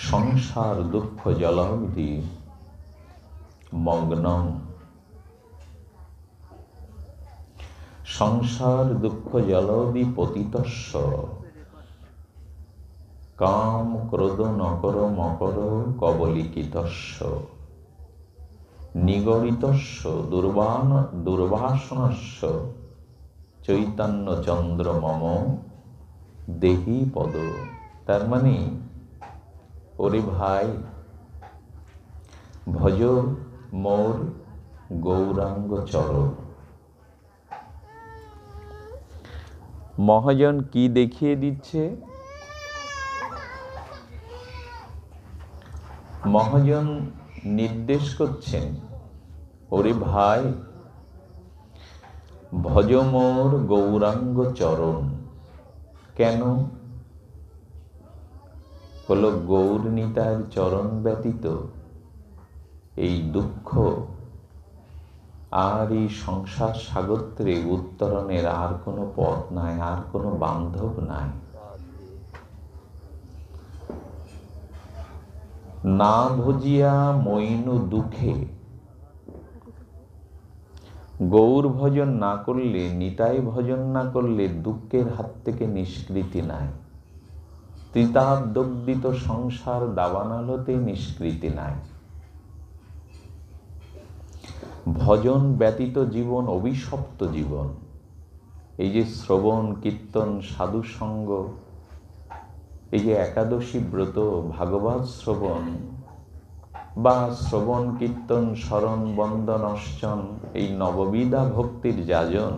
সংসার দুঃখ জলাবধি মগ্নম। সংসার দুঃখ জলাবধি পতিতস্য কাম ক্রোধ নকর মকর কবলিকিতস্য নিগড়িতস্য দুর্বাসনস্য চৈতন্য চন্দ্র মম দেহি পদ। তার মানে, ওরে ভাই, ভজ মোর গৌরাঙ্গ চরণ। মহাজন কি দেখিয়ে দিচ্ছে? মহাজন নির্দেশ করছেন, ওরে ভাই, ভজ মোর গৌরাঙ্গ চরণ। কেন? হলো গৌর নিতাইয়ের চরণ ব্যতীত এই দুঃখ আর এই সংসার সাগরে উত্তরণের আর কোনো পথ নাই, আর কোনো বান্ধব নাই। না ভজিয়া মইনু দুঃখে, গৌর ভজন না করলে, নিতাই ভজন না করলে দুঃখের হাত থেকে নিষ্কৃতি নাই। ত্রিতাবদগ্ধিত সংসার দাবানলতে নিষ্কৃতি নাই। ভজন ব্যতীত জীবন অভিশপ্ত জীবন। এই যে শ্রবণ কীর্তন সাধু সঙ্গ, এই যে একাদশী ব্রত, ভাগবত শ্রবণ বা শ্রবণ কীর্তন স্মরণ বন্দন অর্চন, এই নববিধা ভক্তির যাজন,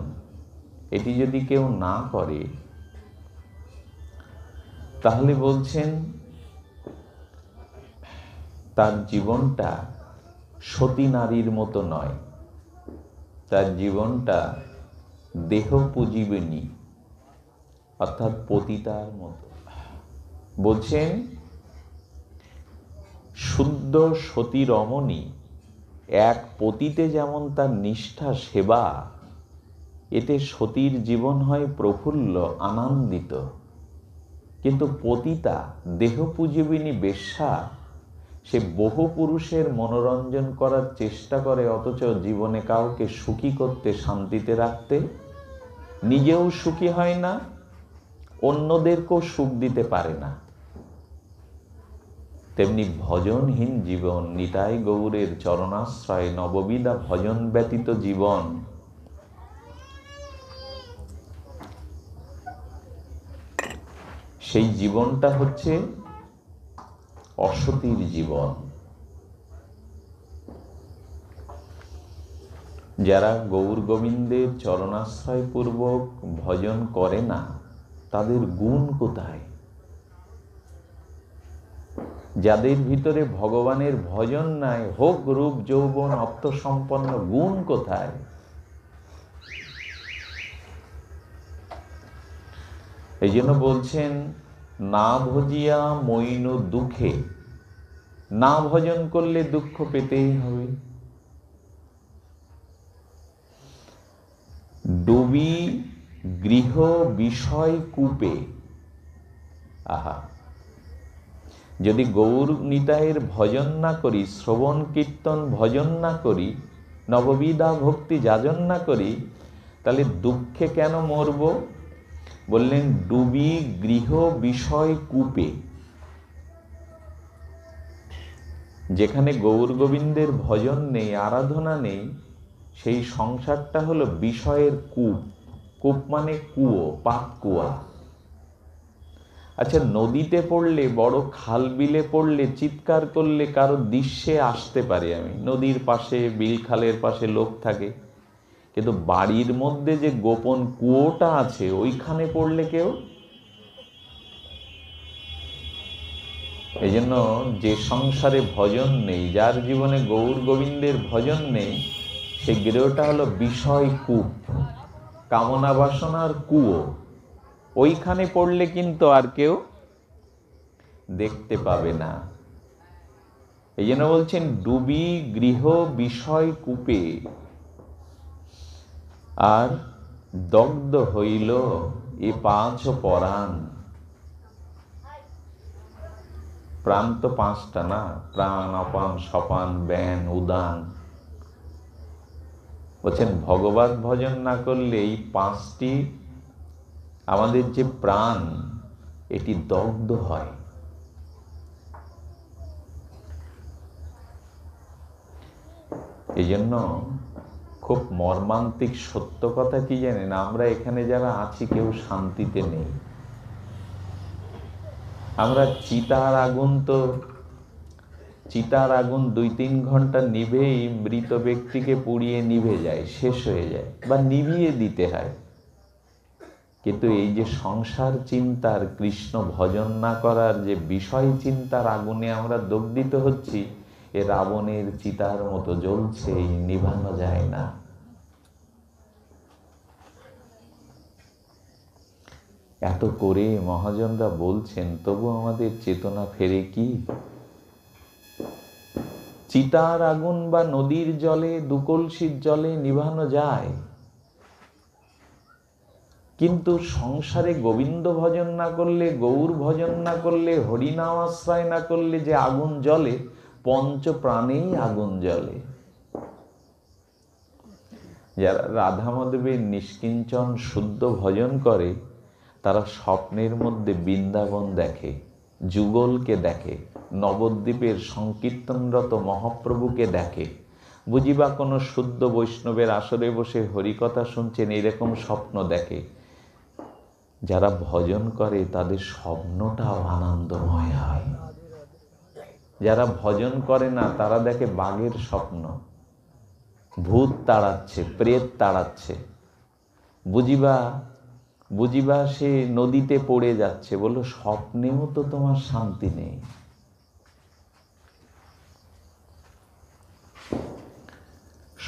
এটি যদি কেউ না করে, তাহলে বলছেন তার জীবনটা সতী নারীর মতো নয়, তার জীবনটা দেহ পুজিবিনী অর্থাৎ পতিতার মতো। বলছেন শুদ্ধ সতী রমণী এক পতিতে যেমন তার নিষ্ঠা সেবা, এতে সতীর জীবন হয় প্রফুল্ল আনন্দিত। কিন্তু পতিতা দেহ পুজিবিনী বেশ্যা, সে বহু পুরুষের মনোরঞ্জন করার চেষ্টা করে, অথচ জীবনে কাউকে সুখী করতে, শান্তিতে রাখতে নিজেও সুখী হয় না, অন্যদেরকেও সুখ দিতে পারে না। তেমনি ভজনহীন জীবন, নিতাই গৌরের চরণাশ্রয় নববিধা ভজন ব্যতীত জীবন, সেই জীবনটা হচ্ছে অসতীর জীবন। যারা গৌর গোবিন্দের চরণাশ্রয় পূর্বক ভজন করে না, তাদের গুণ কোথায়? যাদের ভিতরে ভগবানের ভজন নাই, হোক রূপ যৌবন অর্থসম্পন্ন, গুণ কোথায়? এই জন্য বলছেন, না ভজিয়া মইনু দুঃখে। না ভজন করলে দুঃখ পেতেই হবে। ডুবি গৃহ বিষয় কূপে। আহা, যদি গৌর নিতাইয়ের ভজন না করি, শ্রবণ কীর্তন ভজন না করি, নববিধা ভক্তি যাজন না করি, তাহলে দুঃখে কেন মরব? বললেন ডুবি গৃহ বিষয় কূপে। যেখানে গৌর গোবিন্দের ভজন নেই, আরাধনা নেই, সেই সংসারটা হলো বিষয়ের কূপ। কূপ মানে কুয়ো, পাপ কুয়া। আচ্ছা, নদীতে পড়লে, বড় খাল বিলে পড়লে, চিৎকার করলে কারো দৃশ্যে আসতে পারে আমি, নদীর পাশে বিল খালের পাশে লোক থাকে, কিন্তু বাড়ির মধ্যে যে গোপন কুয়োটা আছে, ওইখানে পড়লে কেউ। এই জন্য যে সংসারে ভজন নেই, যার জীবনে গৌর গোবিন্দের ভজন নেই, সেই গৃহটা হলো বিষয় কূপ, কামনা বাসনার কুয়ো। ওইখানে পড়লে কিন্তু আর কেউ দেখতে পাবে না। এই জন্য বলছেন ডুবি গৃহ বিষয় কূপে, আর দগ্ধ হইল এ পাঁচ পরাণ। প্রাণ তো পাঁচটা না, প্রাণ, অপান, সপান, ব্যান, উদান। বলছেন ভগবত ভজন না করলে এই পাঁচটি আমাদের যে প্রাণ এটি দগ্ধ হয়। এই জন্য খুব মর্মান্তিক সত্য কথা কি জানেন, আমরা এখানে যারা আছি কেউ শান্তিতে নেই। আমরা চিতার আগুন 2-3 ঘন্টা নিভেই মৃত ব্যক্তিকে পুড়িয়ে নিভে যায়, শেষ হয়ে যায়, বা নিভিয়ে দিতে হয়। কিন্তু এই যে সংসার চিন্তার, কৃষ্ণ ভজন না করার যে বিষয় চিন্তার আগুনে আমরা দগ্ধিত হচ্ছি, এ রাবণের চিতার মতো জ্বলছে, নিভানো যায় না। এত করে মহাজনরা বলছেন, তবু আমাদের চেতনা ফেরে কি? চিতার আগুন বা নদীর জলে, 2 কলসির জলে নিভানো যায়, কিন্তু সংসারে গোবিন্দ ভজন না করলে, গৌর ভজন না করলে, হরিনাম আশ্রয় না করলে যে আগুন জ্বলে, পঞ্চ প্রাণেই আগুন জ্বলে। যারা রাধা মাধবের নিষ্কিঞ্চন শুদ্ধ ভজন করে, তারা স্বপ্নের মধ্যে বৃন্দাবন দেখে, যুগলকে দেখে, নবদ্বীপের সংকীর্তনরত মহাপ্রভুকে দেখে। বুঝিবা কোনো শুদ্ধ বৈষ্ণবের আসরে বসে হরিকথা শুনছেন, এরকম স্বপ্ন দেখে। যারা ভজন করে তাদের স্বপ্নটাও আনন্দময় হয়। যারা ভজন করে না তারা দেখে বাঘের স্বপ্ন, ভূত তাড়াচ্ছে, প্রেত তাড়াচ্ছে। বুঝিবা সে নদীতে পড়ে যাচ্ছে। বলল স্বপ্নেও তো তোমার শান্তি নেই।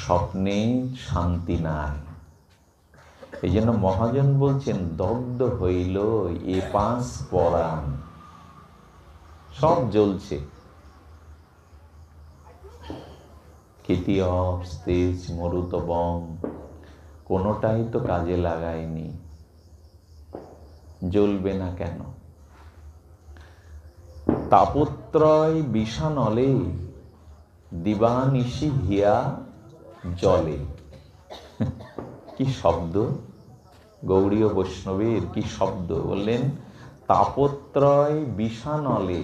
স্বপ্নে শান্তি নাই। এই জন্য মহাজন বলছেন, দগ্ধ হইল এ 5 পরাণ। সব জ্বলছে, ক্ষিতিয়ব, স্তেজ, মরুতবম, কোনোটাই তো কাজে লাগায়নি। জ্বলবে না কেন? তাপত্রয় বিষানলে, দিবানিশি হিয়া জলে। কি শব্দ! গৌড়ীয় বৈষ্ণবের কি শব্দ! বললেন তাপত্রয় বিষানলে,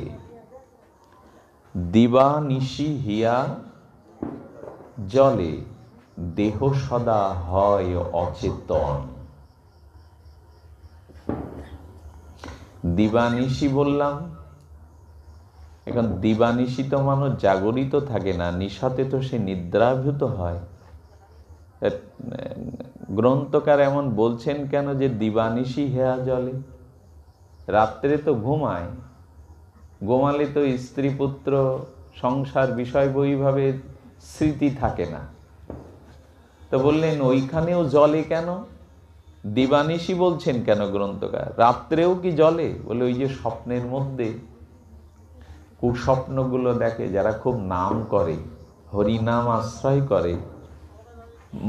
দিবানিশি হিয়া জলে, দেহ সদা হয় অচেতন। দিবানিশি বললাম, এখন দিবানিশি তো মানুষ জাগরিত থাকে না, নিশাতে তো সে নিদ্রাভূত হয়। গ্রন্থকার এমন বলছেন কেন যে দিবানিশি হেয়া জলে? রাত্রে তো ঘুমায়, ঘুমালে তো স্ত্রী পুত্র সংসার বিষয় বৈভাবে স্মৃতি থাকে না। তো বললেন ওইখানেও জলে কেন? দিবানিশি বলছেন কেন গ্রন্থকার? রাত্রেও কি জলে? বলে ওই যে স্বপ্নের মধ্যে কুস্বপ্নগুলো দেখে, যারা খুব নাম করে, হরিনাম আশ্রয় করে,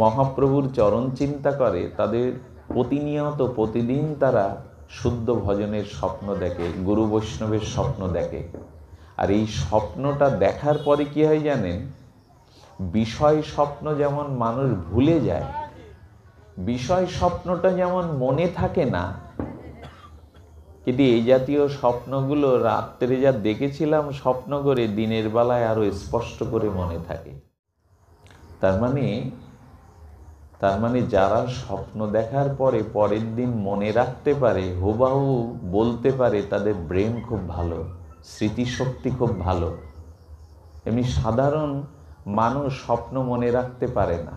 মহাপ্রভুর চরণ চিন্তা করে, তাদের প্রতিনিয়ত প্রতিদিন তারা শুদ্ধ ভজনের স্বপ্ন দেখে, গুরু বৈষ্ণবের স্বপ্ন দেখে। আর এই স্বপ্নটা দেখার পরে কি হয় জানেন? বিষয় স্বপ্ন যেমন মানুষ ভুলে যায়, বিষয় স্বপ্নটা যেমন মনে থাকে না, কিন্তু এই জাতীয় স্বপ্নগুলো রাত্রে যা দেখেছিলাম স্বপ্ন করে, দিনের বেলায় আরো স্পষ্ট করে মনে থাকে। তার মানে যারা স্বপ্ন দেখার পরে পরের দিন মনে রাখতে পারে, হুবাহু বলতে পারে, তাদের ব্রেন খুব ভালো, স্মৃতিশক্তি খুব ভালো। এমনি সাধারণ মানুষ স্বপ্ন মনে রাখতে পারে না।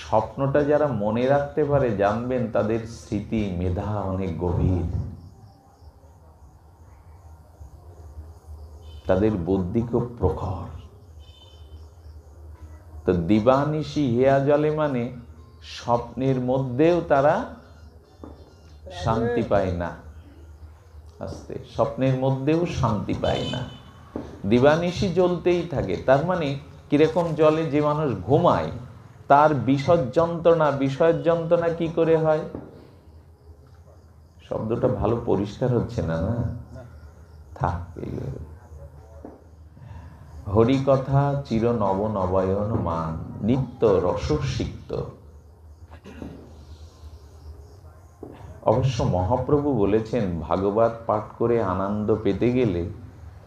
স্বপ্নটা যারা মনে রাখতে পারে, জানবেন তাদের স্মৃতি মেধা অনেক গভীর, তাদের বুদ্ধি খুব প্রখর। তো দিবানিশি হেয়া জলে মানে স্বপ্নের মধ্যেও তারা শান্তি পায় না। আস্তে, স্বপ্নের মধ্যেও শান্তি পায় না, দিবানিশি জ্বলতেই থাকে। তার মানে কিরকম জলে? যে মানুষ ঘুমায় তার বিষয় যন্ত্রণা কি করে হয়? শব্দটা ভালো পরিষ্কার হচ্ছে না, না থাক। হরিকথা চির নব নবায়ন মান, নিত্য রসসিক্ত। অবশ্য মহাপ্রভু বলেছেন, ভাগবত পাঠ করে আনন্দ পেতে গেলে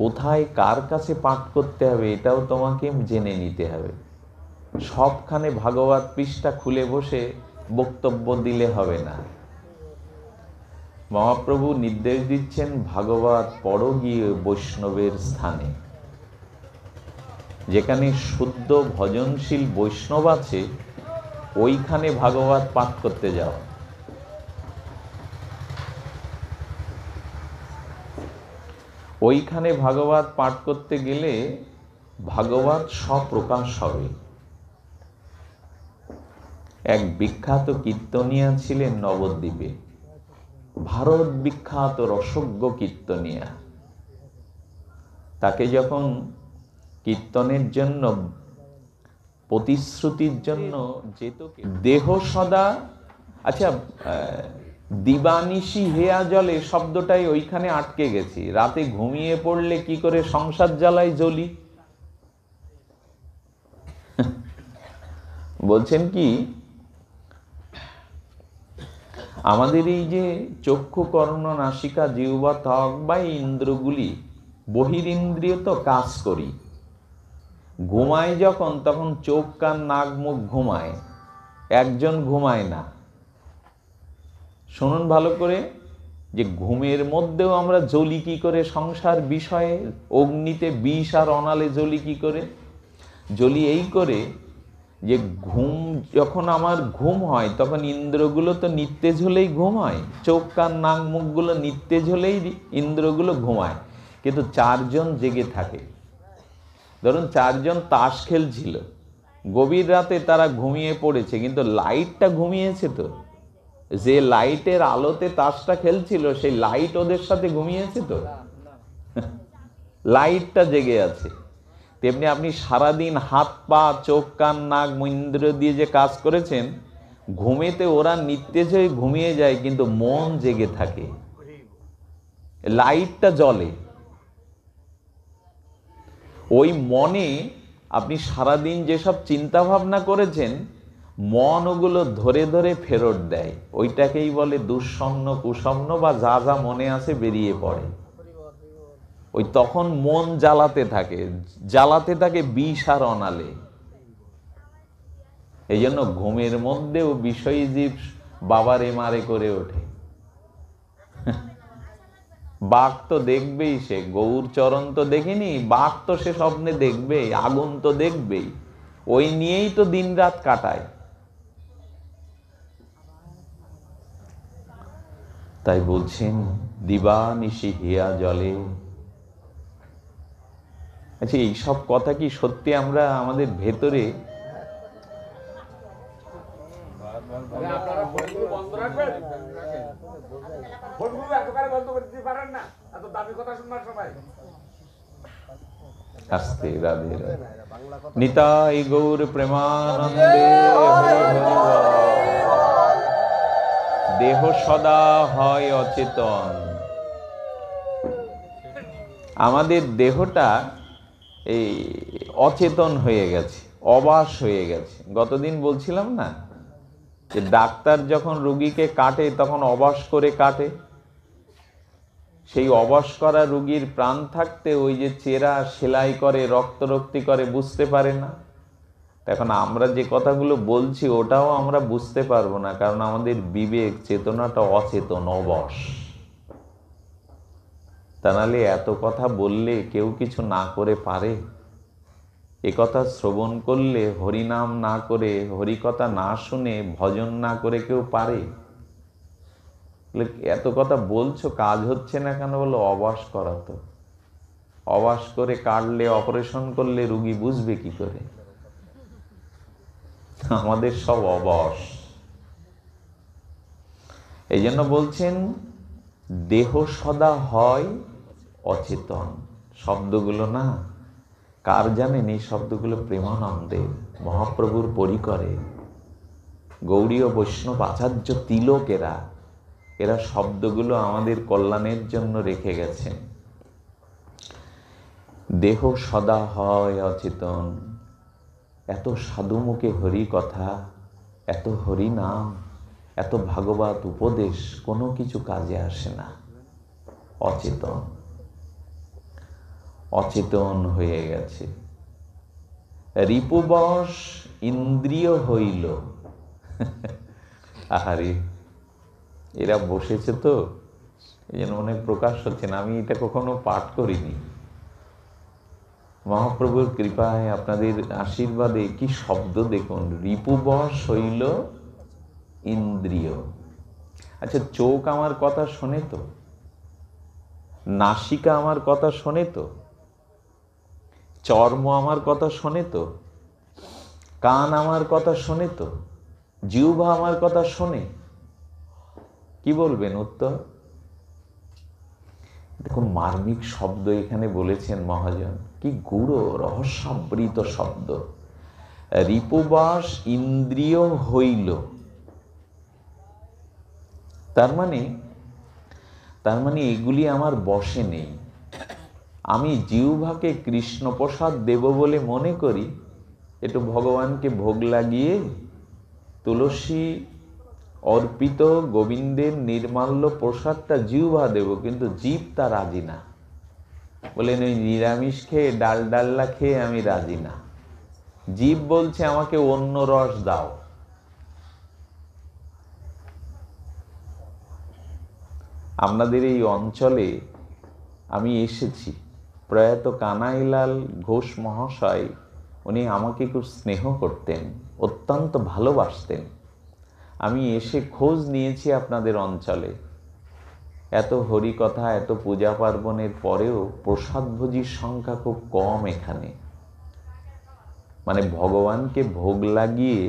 কোথায় কার কাছে পাঠ করতে হবে এটাও তোমাকে জেনে নিতে হবে। সবখানে ভাগবত পৃষ্ঠা খুলে বসে বক্তব্য দিলে হবে না। মহাপ্রভু নির্দেশ দিচ্ছেন, ভাগবত পড়ো গিয়ে বৈষ্ণবের স্থানে। যেখানে শুদ্ধ ভজনশীল বৈষ্ণব আছে ওইখানে ভাগবত পাঠ করতে যাও। ওইখানে ভাগবত পাঠ করতে গেলে ভাগবত স্বপ্রকাশ হবে। এক বিখ্যাত কীর্তনিয়া ছিলেন নবদ্বীপে, ভারত বিখ্যাত রসজ্ঞ কীর্তনিয়া। তাকে যখন কীর্তনের জন্য, প্রতিশ্রুতির জন্য যেত, দেহ সদা, আচ্ছা দিবানিশি হেয়া জলে শব্দটাই ওইখানে আটকে গেছি। রাতে ঘুমিয়ে পড়লে কি করে সংসার জ্বালায় জ্বলি। বলছেন কি, আমাদের এই যে চক্ষু কর্ণ নাসিকা জিহ্বা ত্বক বা ইন্দ্রগুলি, বহিরিন্দ্রিয় তো কাজ করি। ঘুমায় যখন, তখন চোখ কান নাক মুখ ঘুমায়, একজন ঘুমায় না। শুনুন ভালো করে, যে ঘুমের মধ্যেও আমরা জ্বলি কি করে সংসার বিষয়ে, অগ্নিতে বিষ আর অনালে জ্বলি কি করে। জ্বলি এই করে যে ঘুম, যখন আমার ঘুম হয় তখন ইন্দ্রগুলো তো নিত্তেজ হলেই ঘুম হয়, চোখ কান নাক মুখগুলো নিত্তেজ হলেই ইন্দ্রগুলো ঘুমায়। কিন্তু চারজন জেগে থাকে। ধরুন চারজন তাস খেলছিল, গভীর রাতে তারা ঘুমিয়ে পড়েছে, কিন্তু লাইটটা ঘুমিয়েছে তো। যে লাইটের আলোতে তাসটা খেলছিল সেই লাইট ওদের সাথে ঘুমিয়েছে তো, লাইটটা জেগে আছে। তেমনি আপনি সারাদিন হাত পা চোখ কান নাক ইন্দ্র দিয়ে যে কাজ করেছেন, ঘুমেতে ওরা নিত্তেজ হয়ে ঘুমিয়ে যায়, কিন্তু মন জেগে থাকে, লাইটটা জ্বলে। ওই মনে আপনি সারাদিন যেসব চিন্তা ভাবনা করেছেন, মন ওগুলো ধরে ধরে ফেরত দেয়। ওইটাকেই বলে দুঃস্বপ্ন কুস্বপ্ন, বা যা যা মনে আছে বেরিয়ে পড়ে। ওই তখন মন জ্বালাতে থাকে বিষ আর অনালে। এই জন্য ঘুমের মধ্যেও বিষয়ী জীব বাবারে মারে করে ওঠে। বাঘ তো দেখবেই, সে গৌর চরণ তো দেখেনি, বাঘ তো সে স্বপ্নে দেখবেই, আগুন তো দেখবেই, ওই নিয়েই তো দিন রাত কাটায়। তাই বলছেন, দিবানিশি হিয়া জলে। আচ্ছা, এইসব কথা কি সত্যি আমরা আমাদের ভেতরে আস্তে রাধে রাধে নিতাই গৌর প্রেমানন্দে হরি হরি বল। দেহ সদা হয় অচেতন। আমাদের দেহটা এই অচেতন হয়ে গেছে, অবাস হয়ে গেছে। গতদিন বলছিলাম না যে ডাক্তার যখন রোগীকে কাটে তখন অবাস করে কাটে। সেই অবাস করা রোগীর প্রাণ থাকতে ওই যে চেরা সেলাই করে, রক্তরক্তি করে, বুঝতে পারে না। এখন আমরা যে কথাগুলো বলছি ওটাও আমরা বুঝতে পারবো না, কারণ আমাদের বিবেক চেতনাটা অচেতন, অবশ। তা নাহলে এত কথা বললে কেউ কিছু না করে পারে? এ কথা শ্রবণ করলে, হরিনাম না করে, হরিকথা না শুনে, ভজন না করে কেউ পারে? এত কথা বলছো, কাজ হচ্ছে না কেন? বলো অবাস করা। তো অবাস করে কাটলে, অপারেশন করলে রুগী বুঝবে কি করে? আমাদের সব অবশ। এই জন্য বলছেন, দেহ সদা হয় অচেতন। শব্দগুলো না, কার জানেন এই শব্দগুলো? প্রেমানন্দের, মহাপ্রভুর পরিকরে গৌড়ীয় বৈষ্ণব আচার্য তিলকেরা, এরা শব্দগুলো আমাদের কল্যাণের জন্য রেখে গেছেন। দেহ সদা হয় অচেতন। এত সাধুমুখে হরি কথা, এত হরি নাম, এত ভাগবত উপদেশ, কোনো কিছু কাজে আসে না। অচেতন, অচেতন হয়ে গেছে। রিপুবশ ইন্দ্রিয় হইল। আহারে, এরা বসেছে তো, এই জন্য অনেক প্রকাশ হচ্ছে না। আমি এটা কখনো পাঠ করিনি। মহাপ্রভুর কৃপায়, আপনাদের আশীর্বাদে কি শব্দ দেখুন, রিপুবশ হইল ইন্দ্রিয়। আচ্ছা, চোখ আমার কথা শোনে তো? নাসিকা আমার কথা শোনে তো? চর্ম আমার কথা শোনে তো? কান আমার কথা শোনে তো? জিহ্বা আমার কথা শোনে? কি বলবেন উত্তর? দেখুন, মার্মিক শব্দ এখানে বলেছেন মহাজন, কি গূঢ় রহস্যাবৃত শব্দ। রিপুবাস ইন্দ্রিয় হইল, তার মানে এগুলি আমার বশে নেই। আমি জিহ্বাকে কৃষ্ণ প্রসাদ দেব বলে মনে করি, একটু ভগবানকে ভোগ লাগিয়ে তুলসী অর্পিত গোবিন্দের নির্মাল্য প্রসাদটা জিহ্বা দেব, কিন্তু জীব তা রাজি না। বলেন ওই নিরামিষ খেয়ে, ডাল ডাল্লা খেয়ে আমি রাজি না। জীব বলছে আমাকে অন্য রস দাও। আপনাদের এই অঞ্চলে আমি এসেছি, প্রয়াত কানাইলাল ঘোষ মহাশয়, উনি আমাকে খুব স্নেহ করতেন, অত্যন্ত ভালোবাসতেন। আমি এসে খোঁজ নিয়েছি আপনাদের অঞ্চলে। এত হরিকথা, এত পূজা পার্বণের পরেও প্রসাদভোজীর সংখ্যা খুব কম এখানে। মানে ভগবানকে ভোগ লাগিয়ে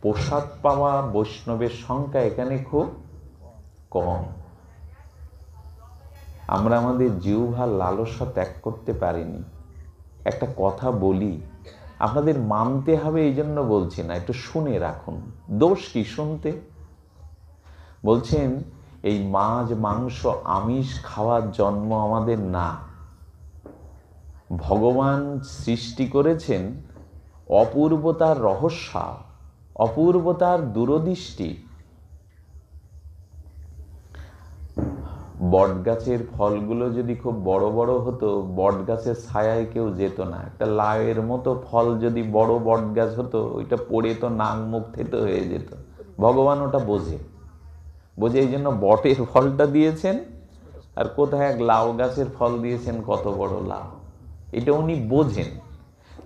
প্রসাদ পাওয়া বৈষ্ণবের সংখ্যা এখানে খুব কম। আমরা আমাদের জিহ্বার লালসা ত্যাগ করতে পারিনি। একটা কথা বলি, আপনাদের মানতে হবে এই জন্য বলছি না, একটু শুনে রাখুন। দোষ কি শুনতে? বলছেন এই মাছ মাংস আমিষ খাওয়ার জন্ম আমাদের না। ভগবান সৃষ্টি করেছেন অপূর্বতার রহস্য, অপূর্বতার দূরদৃষ্টি। বট গাছের ফলগুলো যদি খুব বড় বড় হতো, বট গাছের ছায়ায় কেউ যেত না। একটা লাউয়ের মতো ফল যদি বড় বট গাছ হতো, ওইটা পড়ে তো নাক মুখ থেতো হয়ে যেত। ভগবান ওটা বোঝে, এই জন্য বটের ফলটা দিয়েছেন, আর কোথায় এক লাউ গাছের ফল দিয়েছেন, কত বড় লাউ। এটা উনি বোঝেন।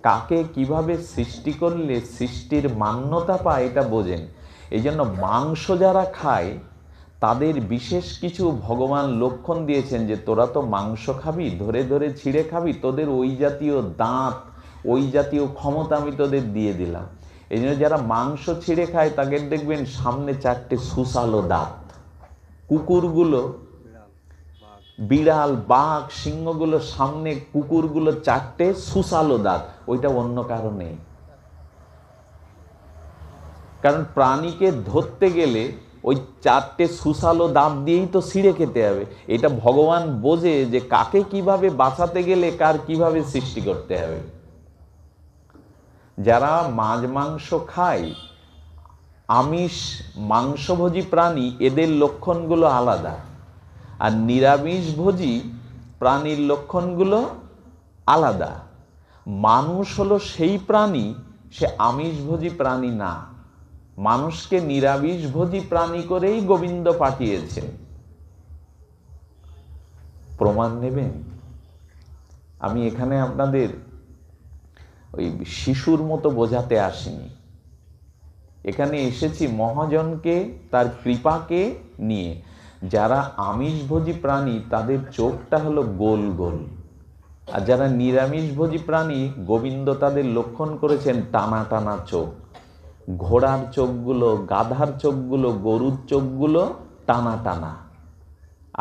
কাকে কিভাবে সৃষ্টি করলে সৃষ্টির মান্যতা পায় এটা বোঝেন। এই জন্য মাংস যারা খায় তাদের বিশেষ কিছু ভগবান লক্ষণ দিয়েছেন, যে তোরা তো মাংস খাবি, ধরে ধরে ছিঁড়ে খাবি, তোদের ওই জাতীয় দাঁত, ওই জাতীয় ক্ষমতা আমি তোদের দিয়ে দিলাম। এই জন্য যারা মাংস ছিঁড়ে খায় তাদের দেখবেন সামনে 4টে সুসালো দাঁত। কুকুরগুলো, বিড়াল, বাঘ, সিংহগুলো সামনে, কুকুরগুলো 4টে সুসালো দাঁত। ওইটা অন্য কারণে, কারণ প্রাণীকে ধরতে গেলে ওই 4টে সুসালো দাঁত দিয়েই তো ছিঁড়ে খেতে হবে। এটা ভগবান বোঝে যে কাকে কিভাবে বাঁচাতে গেলে কার কিভাবে সৃষ্টি করতে হবে। যারা মাছ মাংস খায়, আমিষ মাংসভোজী প্রাণী, এদের লক্ষণগুলো আলাদা। আর নিরামিষভোজী প্রাণীর লক্ষণগুলো আলাদা। মানুষ হলো সেই প্রাণী, সে আমিষভোজী প্রাণী না। মানুষকে নিরামিষভোজী প্রাণী করেই গোবিন্দ পাঠিয়েছেন। প্রমাণ নেবেন? আমি এখানে আপনাদের ওই শিশুর মতো বোঝাতে আসিনি। এখানে এসেছি মহাজনকে, তার কৃপাকে নিয়ে। যারা আমিষভোজী প্রাণী তাদের চোখটা হলো গোল গোল, আর যারা নিরামিষভোজী প্রাণী গোবিন্দ তাদের লক্ষণ করেছেন টানা টানা চোখ। ঘোড়ার চোখগুলো, গাধার চোখগুলো, গরুর চোখগুলো টানা টানা।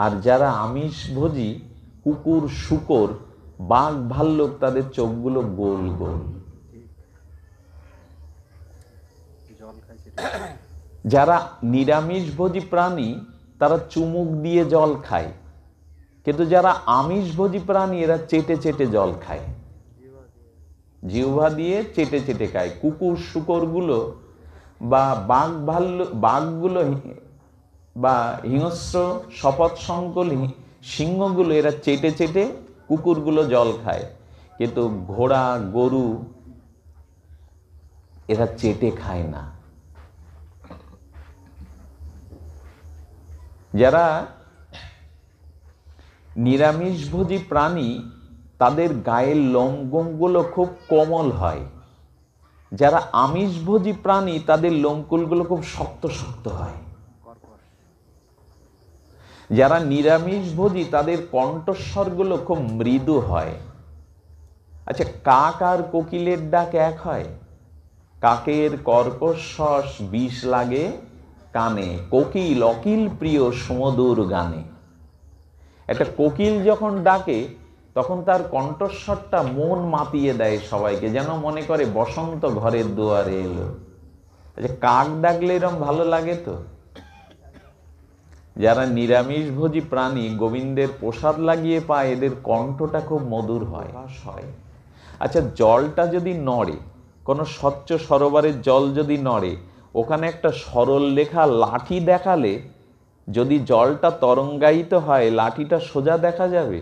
আর যারা আমিষভোজী, কুকুর, শূকর, বাঘ, ভাল্লুক, তাদের চোখগুলো গোল গোল। যারা নিরামিষভোজী প্রাণী তারা চুমুক দিয়ে জল খায়, কিন্তু যারা আমিষভোজী প্রাণী এরা চেটে চেটে জল খায়, জিহ্বা দিয়ে চেটে চেটে খায়। কুকুর শুকরগুলো বা বাঘগুলো বা হিংস্র শপথ সংকল সিংহগুলো এরা চেটে চেটে কুকুরগুলো জল খায়, কিন্তু ঘোড়া গরু এরা চেটে খায় না। যারা নিরামিষভোজী প্রাণী তাদের গায়ের লোমগুলো খুব কোমল হয়, যারা আমিষভোজী প্রাণী তাদের লোমকূলগুলো খুব শক্ত শক্ত হয়। যারা নিরামিষভোজী তাদের কণ্ঠস্বরগুলো খুব মৃদু হয়। আচ্ছা, কাক আর কোকিলের ডাক এক হয়? কাকের কর্কশ বিষ লাগে কানে, কোকিল অকিল প্রিয় সুমধুর গানে। একটা কোকিল যখন ডাকে তখন তার কণ্ঠস্বরটা মন মাতিয়ে দেয় সবাইকে, যেন মনে করে বসন্ত ঘরের দুয়ারে এলো। আচ্ছা, কাক ডাকলে এরকম ভালো লাগে তো? যারা নিরামিষভোজী প্রাণী গোবিন্দের প্রসাদ লাগিয়ে পায় এদের কণ্ঠটা খুব মধুর হয়। আচ্ছা, জলটা যদি নড়ে, কোনো স্বচ্ছ সরোবরের জল যদি নড়ে, ওখানে একটা সরল রেখা লাঠি দেখালে যদি জলটা তরঙ্গায়িত হয় লাঠিটা সোজা দেখা যাবে?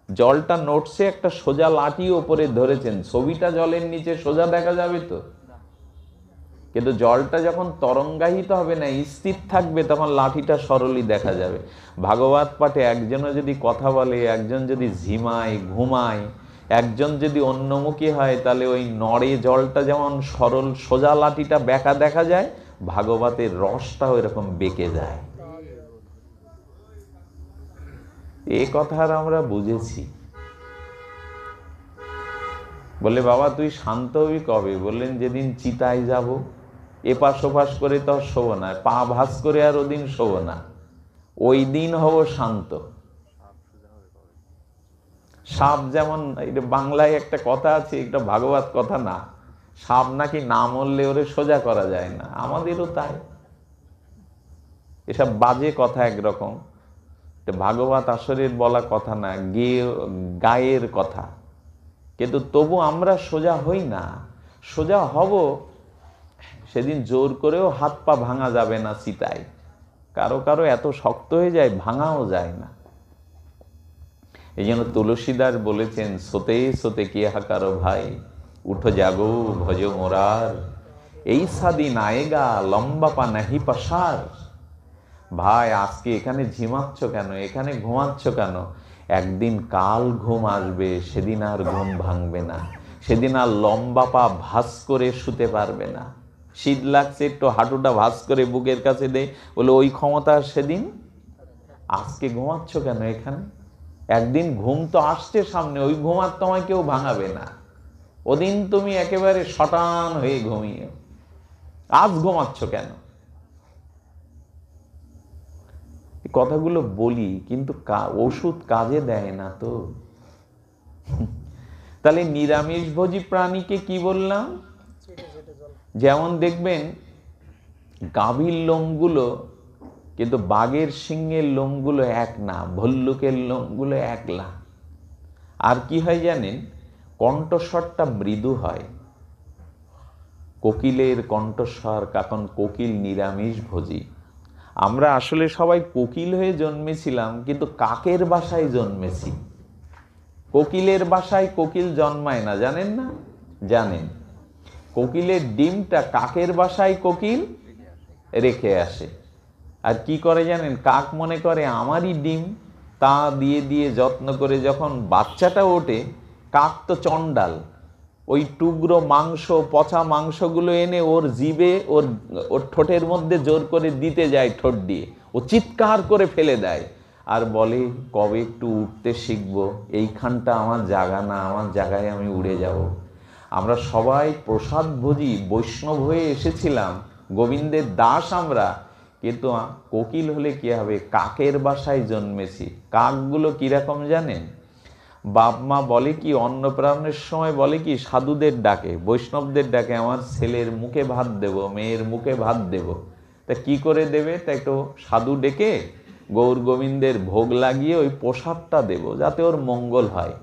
জলটা নড়ছে, একটা সোজা লাঠি ওপরে ধরেছেন, ছবিটা জলের নিচে সোজা দেখা যাবে তো? কিন্তু জলটা যখন তরঙ্গায়িত হবে না, স্থির থাকবে, তখন লাঠিটা সরলই দেখা যাবে। ভাগবত পাঠে একজনও যদি কথা বলে, একজন যদি ঝিমায় ঘুমায়, একজন যদি অন্যমুখী হয়, তাহলে ওই নড়ে জলটা যেমন সরল সোজা লাঠিটা বেঁকা দেখা যায়, ভাগবতের রসটাও এরকম বেঁকে যায়। এ কথা আর আমরা বুঝেছি। বলে, বাবা তুই শান্ত হবি কবে? বললেন, যেদিন চিতায় যাব। এপাশ ওপাশ করে তো শোব না, পা ভাস করে আর ওদিন শোব না, ওই দিন হব শান্ত। সাপ যেমন, বাংলায় একটা কথা আছে, একটা ভাগবত কথা না, সাপ নাকি না মরলে ওরে সোজা করা যায় না। আমাদেরও তাই। এসব বাজে কথা একরকম, ভাগবত আসরের বলা কথা না, গায়ের কথা। কিন্তু তবু আমরা সোজা হই না। সোজা হব সেদিন জোর করেও হাত পা ভাঙা যাবে না চিতায়। কারো কারো এত শক্ত হয়ে যায় ভাঙাও যায় না। এই জন্য তুলসীদাস বলেছেন, সোতে সোতে কি হাকারো ভাই, উঠো জাগো ভজ মোরার, এই সাদিন আয়েগা লম্বা পা নাহি পাসার। ভাই, আজকে এখানে ঝিমাচ্ছ কেন, এখানে ঘুমাচ্ছ কেন? একদিন কাল ঘুম আসবে, সেদিন আর ঘুম ভাঙবে না, সেদিন আর লম্বা পা ভাস করে শুতে পারবে না। শীত লাগছে, একটু হাঁটুটা ভাস করে বুকের কাছে দেয়, বলে ওই ক্ষমতা সেদিন। আজকে ঘুমাচ্ছ কেন এখানে? একদিন ঘুম তো আসছে সামনে, ওই ঘুম আর তোমায় কেউ ভাঙাবে না। ওদিন তুমি একেবারে শটান হয়ে ঘুমিয়ে, আজ ঘুমাচ্ছ কেন? কথাগুলো বলি, কিন্তু ওষুধ কাজে দেয় না তো। তাহলে নিরামিষভোজী প্রাণীকে কি বললাম? যেমন দেখবেন গাভীর লোমগুলো কিন্তু বাঘের সিংহের লোমগুলো এক না, ভল্লুকের লোমগুলো এক না। আর কি হয় জানেন? কণ্ঠস্বরটা মৃদু হয়। কোকিলের কণ্ঠস্বর, কারণ কোকিল নিরামিষভোজী। আমরা আসলে সবাই কোকিল হয়ে জন্মেছিলাম, কিন্তু কাকের বাসায় জন্মেছি। কোকিলের বাসায় কোকিল জন্মায় না, জানেন না? জানেন, কোকিলের ডিমটা কাকের বাসায় কোকিল রেখে আসে। আর কি করে জানেন? কাক মনে করে আমারই ডিম, তা দিয়ে দিয়ে যত্ন করে যখন বাচ্চাটা ওঠে, কাক তো চণ্ডাল, ওই টুকরো মাংস, পচা মাংসগুলো এনে ওর জিভে, ওর ঠোঁটের মধ্যে জোর করে দিতে যায়, ঠোঁট দিয়ে ও চিৎকার করে ফেলে দেয় আর বলে, কবে একটু উঠতে শিখবো, এইখানটা আমার জায়গা না, আমার জায়গায় আমি উড়ে যাব। আমরা সবাই প্রসাদভোজী বৈষ্ণব হয়ে এসেছিলাম, গোবিন্দের দাস আমরা, কিন্তু কোকিল হলে কি হবে? কাকের বাসায় জন্মেছি। কাকগুলো কিরকম জানেন? বাপ মা বলে কি, অন্নপ্রাশনের সময় বলে কি, সাধুদের ডাকে, বৈষ্ণবদের ডাকে, আমার ছেলের মুখে ভাত দেব, মেয়ের মুখে ভাত দেব। তা কি করে দেবে? তা একটু সাধু ডেকে গৌর গোবিন্দের ভোগ লাগিয়ে ওই প্রসাদটা দেব, যাতে ওর মঙ্গল হয়।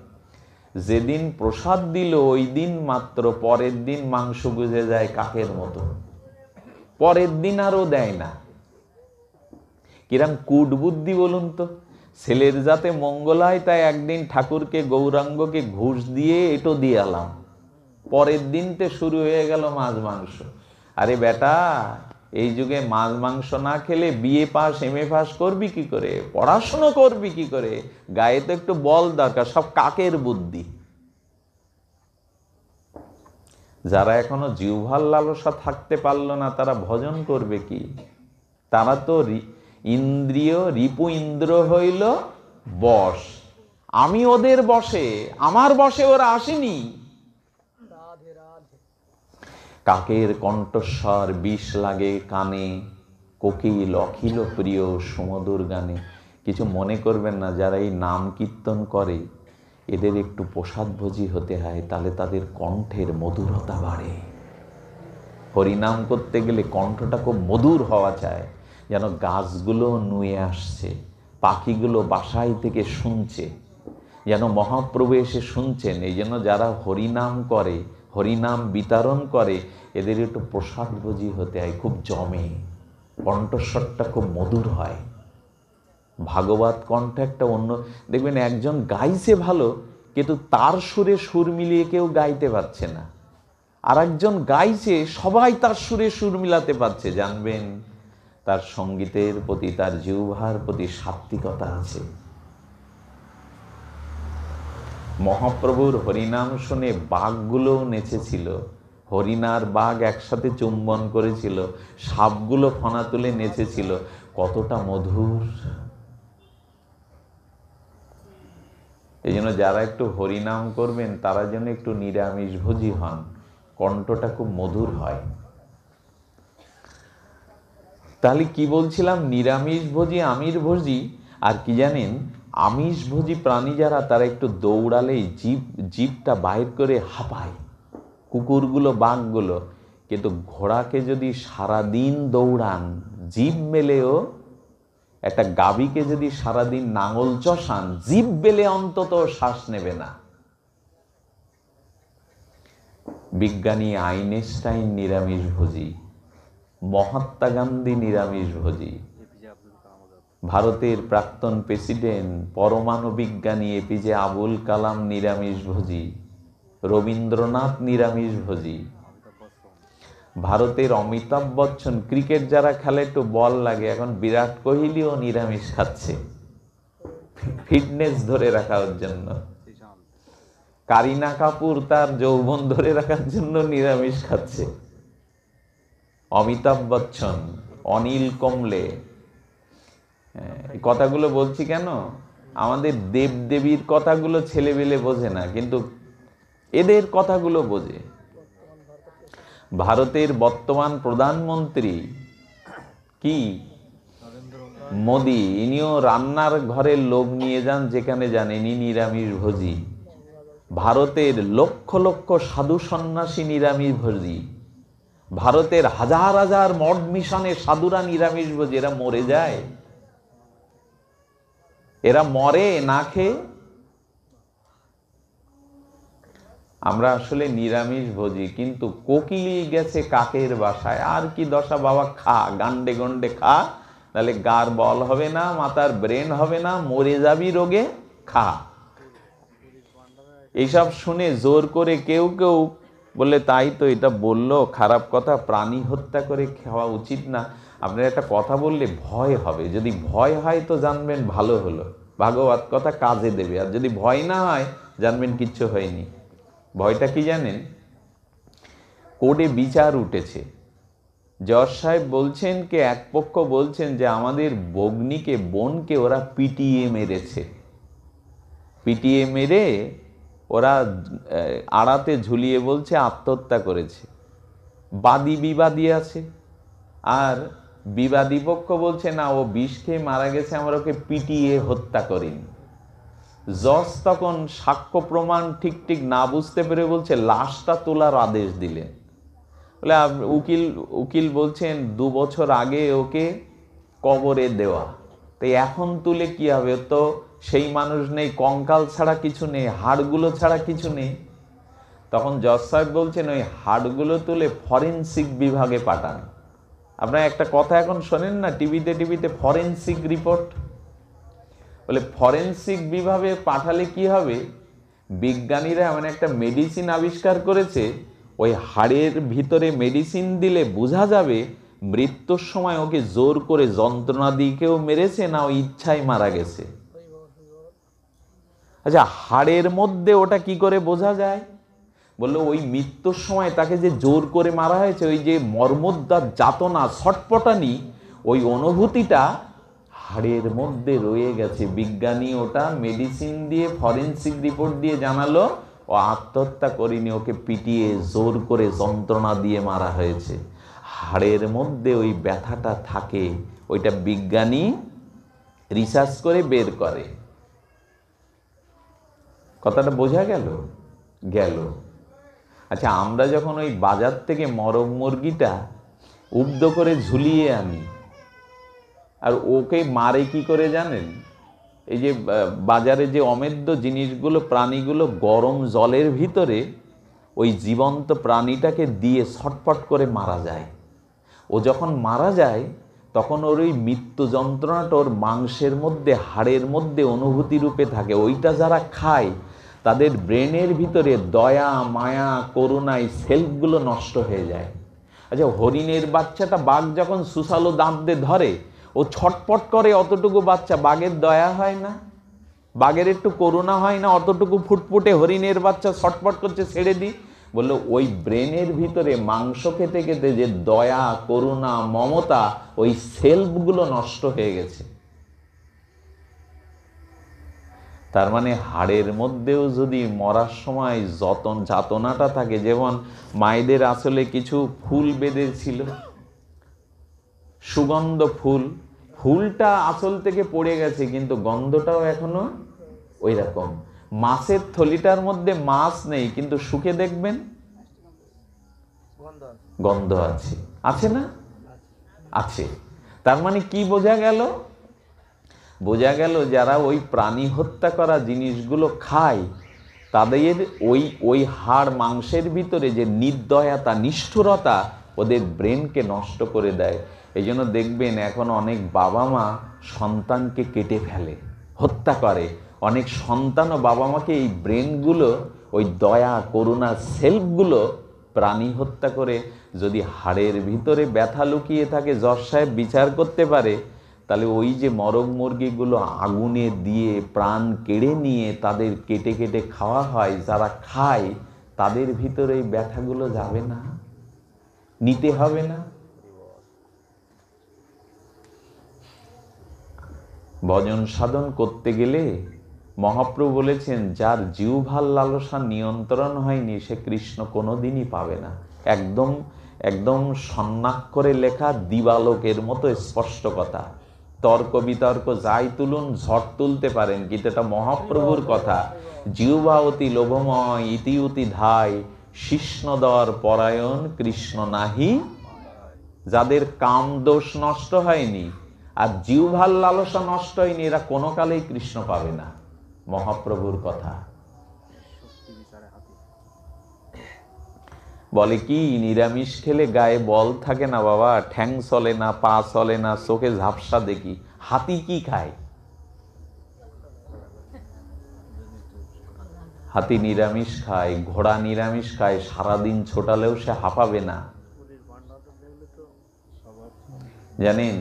যেদিন প্রসাদ দিল ওই দিন মাত্র, পরের দিন মাংস বুঝে যায় কাকের মতো, পরের দিন আরও দেয় না। কিরম কূট বুদ্ধি বলুন তো। ছেলের যাতে মঙ্গল হয় তাই একদিন ঠাকুরকে, গৌরাঙ্গকে ঘুষ দিয়ে এটো দিয়ে এলাম, পরের দিনতে শুরু হয়ে গেল মাছ মাংস। আরে বেটা, এই যুগে মাছ মাংস না খেলে বিএ পাস এমএ পাস করবি কি করে, পড়াশুনো করবি কি করে? গায়ে তো একটু বল দরকার। সব কাকের বুদ্ধি। যারা এখনো জিহ্বার লালসা থাকতে পারলো না তারা ভজন করবে কি? তারা তো ইন্দ্রিয়, রিপু ইন্দ্র হইল বশ। আমি ওদের বশে, আমার বশে ওরা আসেনি। কাকের কণ্ঠস্বর বিষ লাগে কানে, কোকিল অখিল প্রিয় সুমধুর গানে। কিছু মনে করবেন না, যারা এই নাম কীর্তন করে এদের একটু প্রসাদভোজী হতে হয়, তাহলে তাদের কণ্ঠের মধুরতা বাড়ে। হরিনাম করতে গেলে কণ্ঠটা খুব মধুর হওয়া চায়, যেন গাছগুলো নুয়ে আসছে, পাখিগুলো বাসায় থেকে শুনছে, যেন মহাপ্রভু এসে শুনছেন। এই জন্য যারা হরিনাম করে, হরিনাম বিতরণ করে, এদের একটু প্রসাদভোজী হতে হয়, খুব জমে, কণ্ঠস্বরটা খুব মধুর হয়। ভাগবত কণ্ঠ একটা অন্য, দেখবেন একজন গাইছে ভালো, কিন্তু তার সুরে সুর মিলিয়ে কেউ গাইতে পারছে না। আর একজন গাইছে, সবাই তার সুরে সুর মিলাতে পারছে। জানবেন তার সঙ্গীতের প্রতি, তার জিহ্বার প্রতি সাত্বিকতা আছে। মহাপ্রভুর হরিনাম শুনে বাঘগুলোও নেচেছিল। হরিণার বাঘ একসাথে চুম্বন করেছিল, সাপগুলো ফনা তুলে নেচেছিল। কতটা মধুর! এই জন্য যারা একটু হরিনাম করবেন তারা যেন একটু নিরামিষভোজী হন, কণ্ঠটা খুব মধুর হয়। তাহলে কি বলছিলাম? নিরামিষভোজী, আমিষভোজী। আর কি জানেন, আমিষভোজী প্রাণী যারা, তারা একটু দৌড়ালেই জিভটা বাইর করে হাঁপায়, কুকুরগুলো, বাঘগুলো। কিন্তু ঘোড়াকে যদি সারাদিন দৌড়ান, জিভ মেলেও, একটা গাভীকে যদি সারাদিন নাঙল চষান, জিভ বেলে অন্তত শ্বাস নেবে না। বিজ্ঞানী আইনস্টাইন নিরামিষভোজী, মহাত্মা গান্ধী নিরামিষভোজী, ভারতের প্রাক্তন প্রেসিডেন্ট পরমাণু বিজ্ঞানী এপিজে আবুল কালাম নিরামিষভোজী, রবীন্দ্রনাথ নিরামিষভোজী, ভারতের অমিতাভ বচ্চন, ক্রিকেট যারা খেলে একটু বল লাগে, এখন বিরাট কোহলিও নিরামিষ খাচ্ছে ফিটনেস ধরে রাখার জন্য। কারিনা কাপুর তার যৌবন ধরে রাখার জন্য নিরামিষ খাচ্ছে। অমিতাভ বচ্চন, অনিল কুম্বলে। কথাগুলো বলছি কেন? আমাদের দেবদেবীর কথাগুলো ছেলেবেলে বোঝে না, কিন্তু এদের কথাগুলো বোঝে। ভারতের বর্তমান প্রধানমন্ত্রী কি মোদি, ইনিও রান্নার ঘরে লোক নিয়ে যান যেখানে যান, ইনি নিরামিষভোজী। ভারতের লক্ষ লক্ষ সাধু সন্ন্যাসী নিরামিষভোজী। ভারতের হাজার হাজার মঠ মিশনের সাধুরা নিরামিষভোজী। এরা মরে যায়, এরা মরে না খেয়ে। আমরা আসলে নিরামিষভোজী, কিন্তু কোকিলি গেছে কাকের বাসায়। আর কি দশা বাবা, খা, গান্ডে গন্ডে খা, তাহলে গার বল হবে না, মাথার ব্রেন হবে না, মরে যাবি রোগে, খা। এইসব শুনে জোর করে কেউ কেউ বললে, তাই তো, এটা বললো খারাপ কথা, প্রাণী হত্যা করে খাওয়া উচিত না। আপনার একটা কথা বললে ভয় হবে, যদি ভয় হয় তো জানবেন ভালো হলো, ভাগবত কথা কাজে দেবে। আর যদি ভয় না হয় জানবেন কিচ্ছু হয়নি। ভয়টা কি জানেন? কোর্টে বিচার উঠেছে, জজ সাহেব বলছেন কে, এক পক্ষ বলছেন যে আমাদের বগ্নিকে, বোনকে ওরা পিটিয়ে মেরেছে, পিটিয়ে মেরে ওরা আড়াতে ঝুলিয়ে বলছে আত্মহত্যা করেছে। বাদী বিবাদী আছে, আর বিবাদী পক্ষ বলছে না, ও বিষ খেয়ে মারা গেছে, আমরা ওকে পিটিয়ে হত্যা করিনি। জজ তখন সাক্ষ্য প্রমাণ ঠিক ঠিক না বুঝতে পেরে বলছে লাশটা তোলার আদেশ দিলেন। বলে উকিল বলছেন 2 বছর আগে ওকে কবরে দেওয়া, তো এখন তুলে কি হবে? তো সেই মানুষ নেই, কঙ্কাল ছাড়া কিছু নেই, হাড়গুলো ছাড়া কিছু নেই। তখন জজ সাহেব বলছেন ওই হাড়গুলো তুলে ফরেনসিক বিভাগে পাঠান। আপনারা একটা কথা এখন শোনেন না টিভিতে, ফরেনসিক রিপোর্ট। বলে ফরেনসিক বিভাগে পাঠালে কি হবে? বিজ্ঞানীরা এমন একটা মেডিসিন আবিষ্কার করেছে, ওই হাড়ের ভিতরে মেডিসিন দিলে বোঝা যাবে মৃত্যুর সময় ওকে জোর করে যন্ত্রণা দিয়ে কেউ মেরেছে না ওই ইচ্ছায় মারা গেছে। আচ্ছা, হাড়ের মধ্যে ওটা কি করে বোঝা যায়? বললো ওই মৃত্যুর সময় তাকে যে জোর করে মারা হয়েছে, ওই যে মর্মোদ্ধার যাতনা, ছটপটানি, ওই অনুভূতিটা হাড়ের মধ্যে রয়ে গেছে। বিজ্ঞানী ওটা মেডিসিন দিয়ে, ফরেনসিক রিপোর্ট দিয়ে জানালো ও আত্মহত্যা করেনি, ওকে পিটিয়ে জোর করে যন্ত্রণা দিয়ে মারা হয়েছে। হাড়ের মধ্যে ওই ব্যথাটা থাকে, ওইটা বিজ্ঞানী রিসার্চ করে বের করে। কথাটা বোঝা গেল? আচ্ছা, আমরা যখন ওই বাজার থেকে মরগ মুরগিটা উব্ধ করে ঝুলিয়ে আনি, আর ওকে মারে কি করে জানেন? এই যে বাজারে যে অমেদ্য জিনিসগুলো, প্রাণীগুলো গরম জলের ভিতরে ওই জীবন্ত প্রাণীটাকে দিয়ে ছটফট করে মারা যায়। ও যখন মারা যায় তখন ওর ওই মৃত্যু যন্ত্রণাটা ওর মাংসের মধ্যে, হাড়ের মধ্যে অনুভূতি রূপে থাকে। ওইটা যারা খায় তাদের ব্রেনের ভিতরে দয়া, মায়া, করুণায় সেলফগুলো নষ্ট হয়ে যায়। আচ্ছা, হরিণের বাচ্চাটা বাঘ যখন সুসালো দাঁত দিয়ে ধরে, ও ছটপট করে, অতটুকু বাচ্চা, বাঘের দয়া হয় না? বাঘের একটু করুণা হয় না? অতটুকু ফুটফুটে হরিণের বাচ্চা ছটপট করছে, ছেড়ে দিই। বললো ওই ব্রেনের ভিতরে মাংস খেতে খেতে যে দয়া, করুণা, মমতা, ওই সেলফগুলো নষ্ট হয়ে গেছে। তার মানে হাড়ের মধ্যেও যদি মরার সময় যাতনাটা থাকে, যেমন মায়েদের আসলে কিছু ফুল বেঁধেছিল, সুগন্ধ ফুল, ফুলটা আসল থেকে পড়ে গেছে কিন্তু গন্ধটাও এখনো ওই রকম। মাছের থলিটার মধ্যে মাছ নেই কিন্তু শুকে দেখবেন গন্ধ আছে, আছে না? আছে। তার মানে কি বোঝা গেল? বোঝা গেল যারা ওই প্রাণী হত্যা করা জিনিসগুলো খায় তাদের ওই হাড় মাংসের ভিতরে যে নির্দয়তা, নিষ্ঠুরতা ওদের ব্রেনকে নষ্ট করে দেয়। এই জন্য দেখবেন এখন অনেক বাবা মা সন্তানকে কেটে ফেলে, হত্যা করে। অনেক সন্তান ও বাবা মাকে এই ব্রেনগুলো, ওই দয়া, করুণা, সেলফগুলো প্রাণী হত্যা করে। যদি হাড়ের ভিতরে ব্যথা লুকিয়ে থাকে, জজ সাহেব বিচার করতে পারে, তাহলে ওই যে মরগ মুরগিগুলো আগুনে দিয়ে প্রাণ কেড়ে নিয়ে তাদের কেটে কেটে খাওয়া হয়, যারা খায় তাদের ভিতরে এই ব্যথাগুলো যাবে না? নিতে হবে না? ভজন সাধন করতে গেলে মহাপ্রভু বলেছেন যার জিহ্বার লালসা নিয়ন্ত্রণ হয়নি সে কৃষ্ণ কোনোদিনই পাবে না। একদম একদম সন্ন্যাক্ষরে লেখা, দিবালোকের মতো স্পষ্ট কথা। তর্ক বিতর্ক যাই তুলুন, ঝড় তুলতে পারেন, কিন্তু এটা মহাপ্রভুর কথা। জিহ্বা অতি লোভময়, ইতি অতি ধায়, শিষ্ণদর পরায়ণ কৃষ্ণ নাহি। যাদের কাম দোষ নষ্ট হয়নি আর জিহ্বার লালসা নষ্ট হয়নি, এরা কোনো কালেই কৃষ্ণ পাবে না। মহাপ্রভুর কথা। বলে কি, নিরামিষ খেলে গায়ে বল থাকে না বাবা, ঠ্যাং চলে না, পা চলে না, চোখে ঝাপসা দেখি। হাতি কি খায়? হাতি নিরামিষ খায়, ঘোড়া নিরামিষ খায়, সারাদিন ছোটালেও সে হাঁপাবে না। জানেন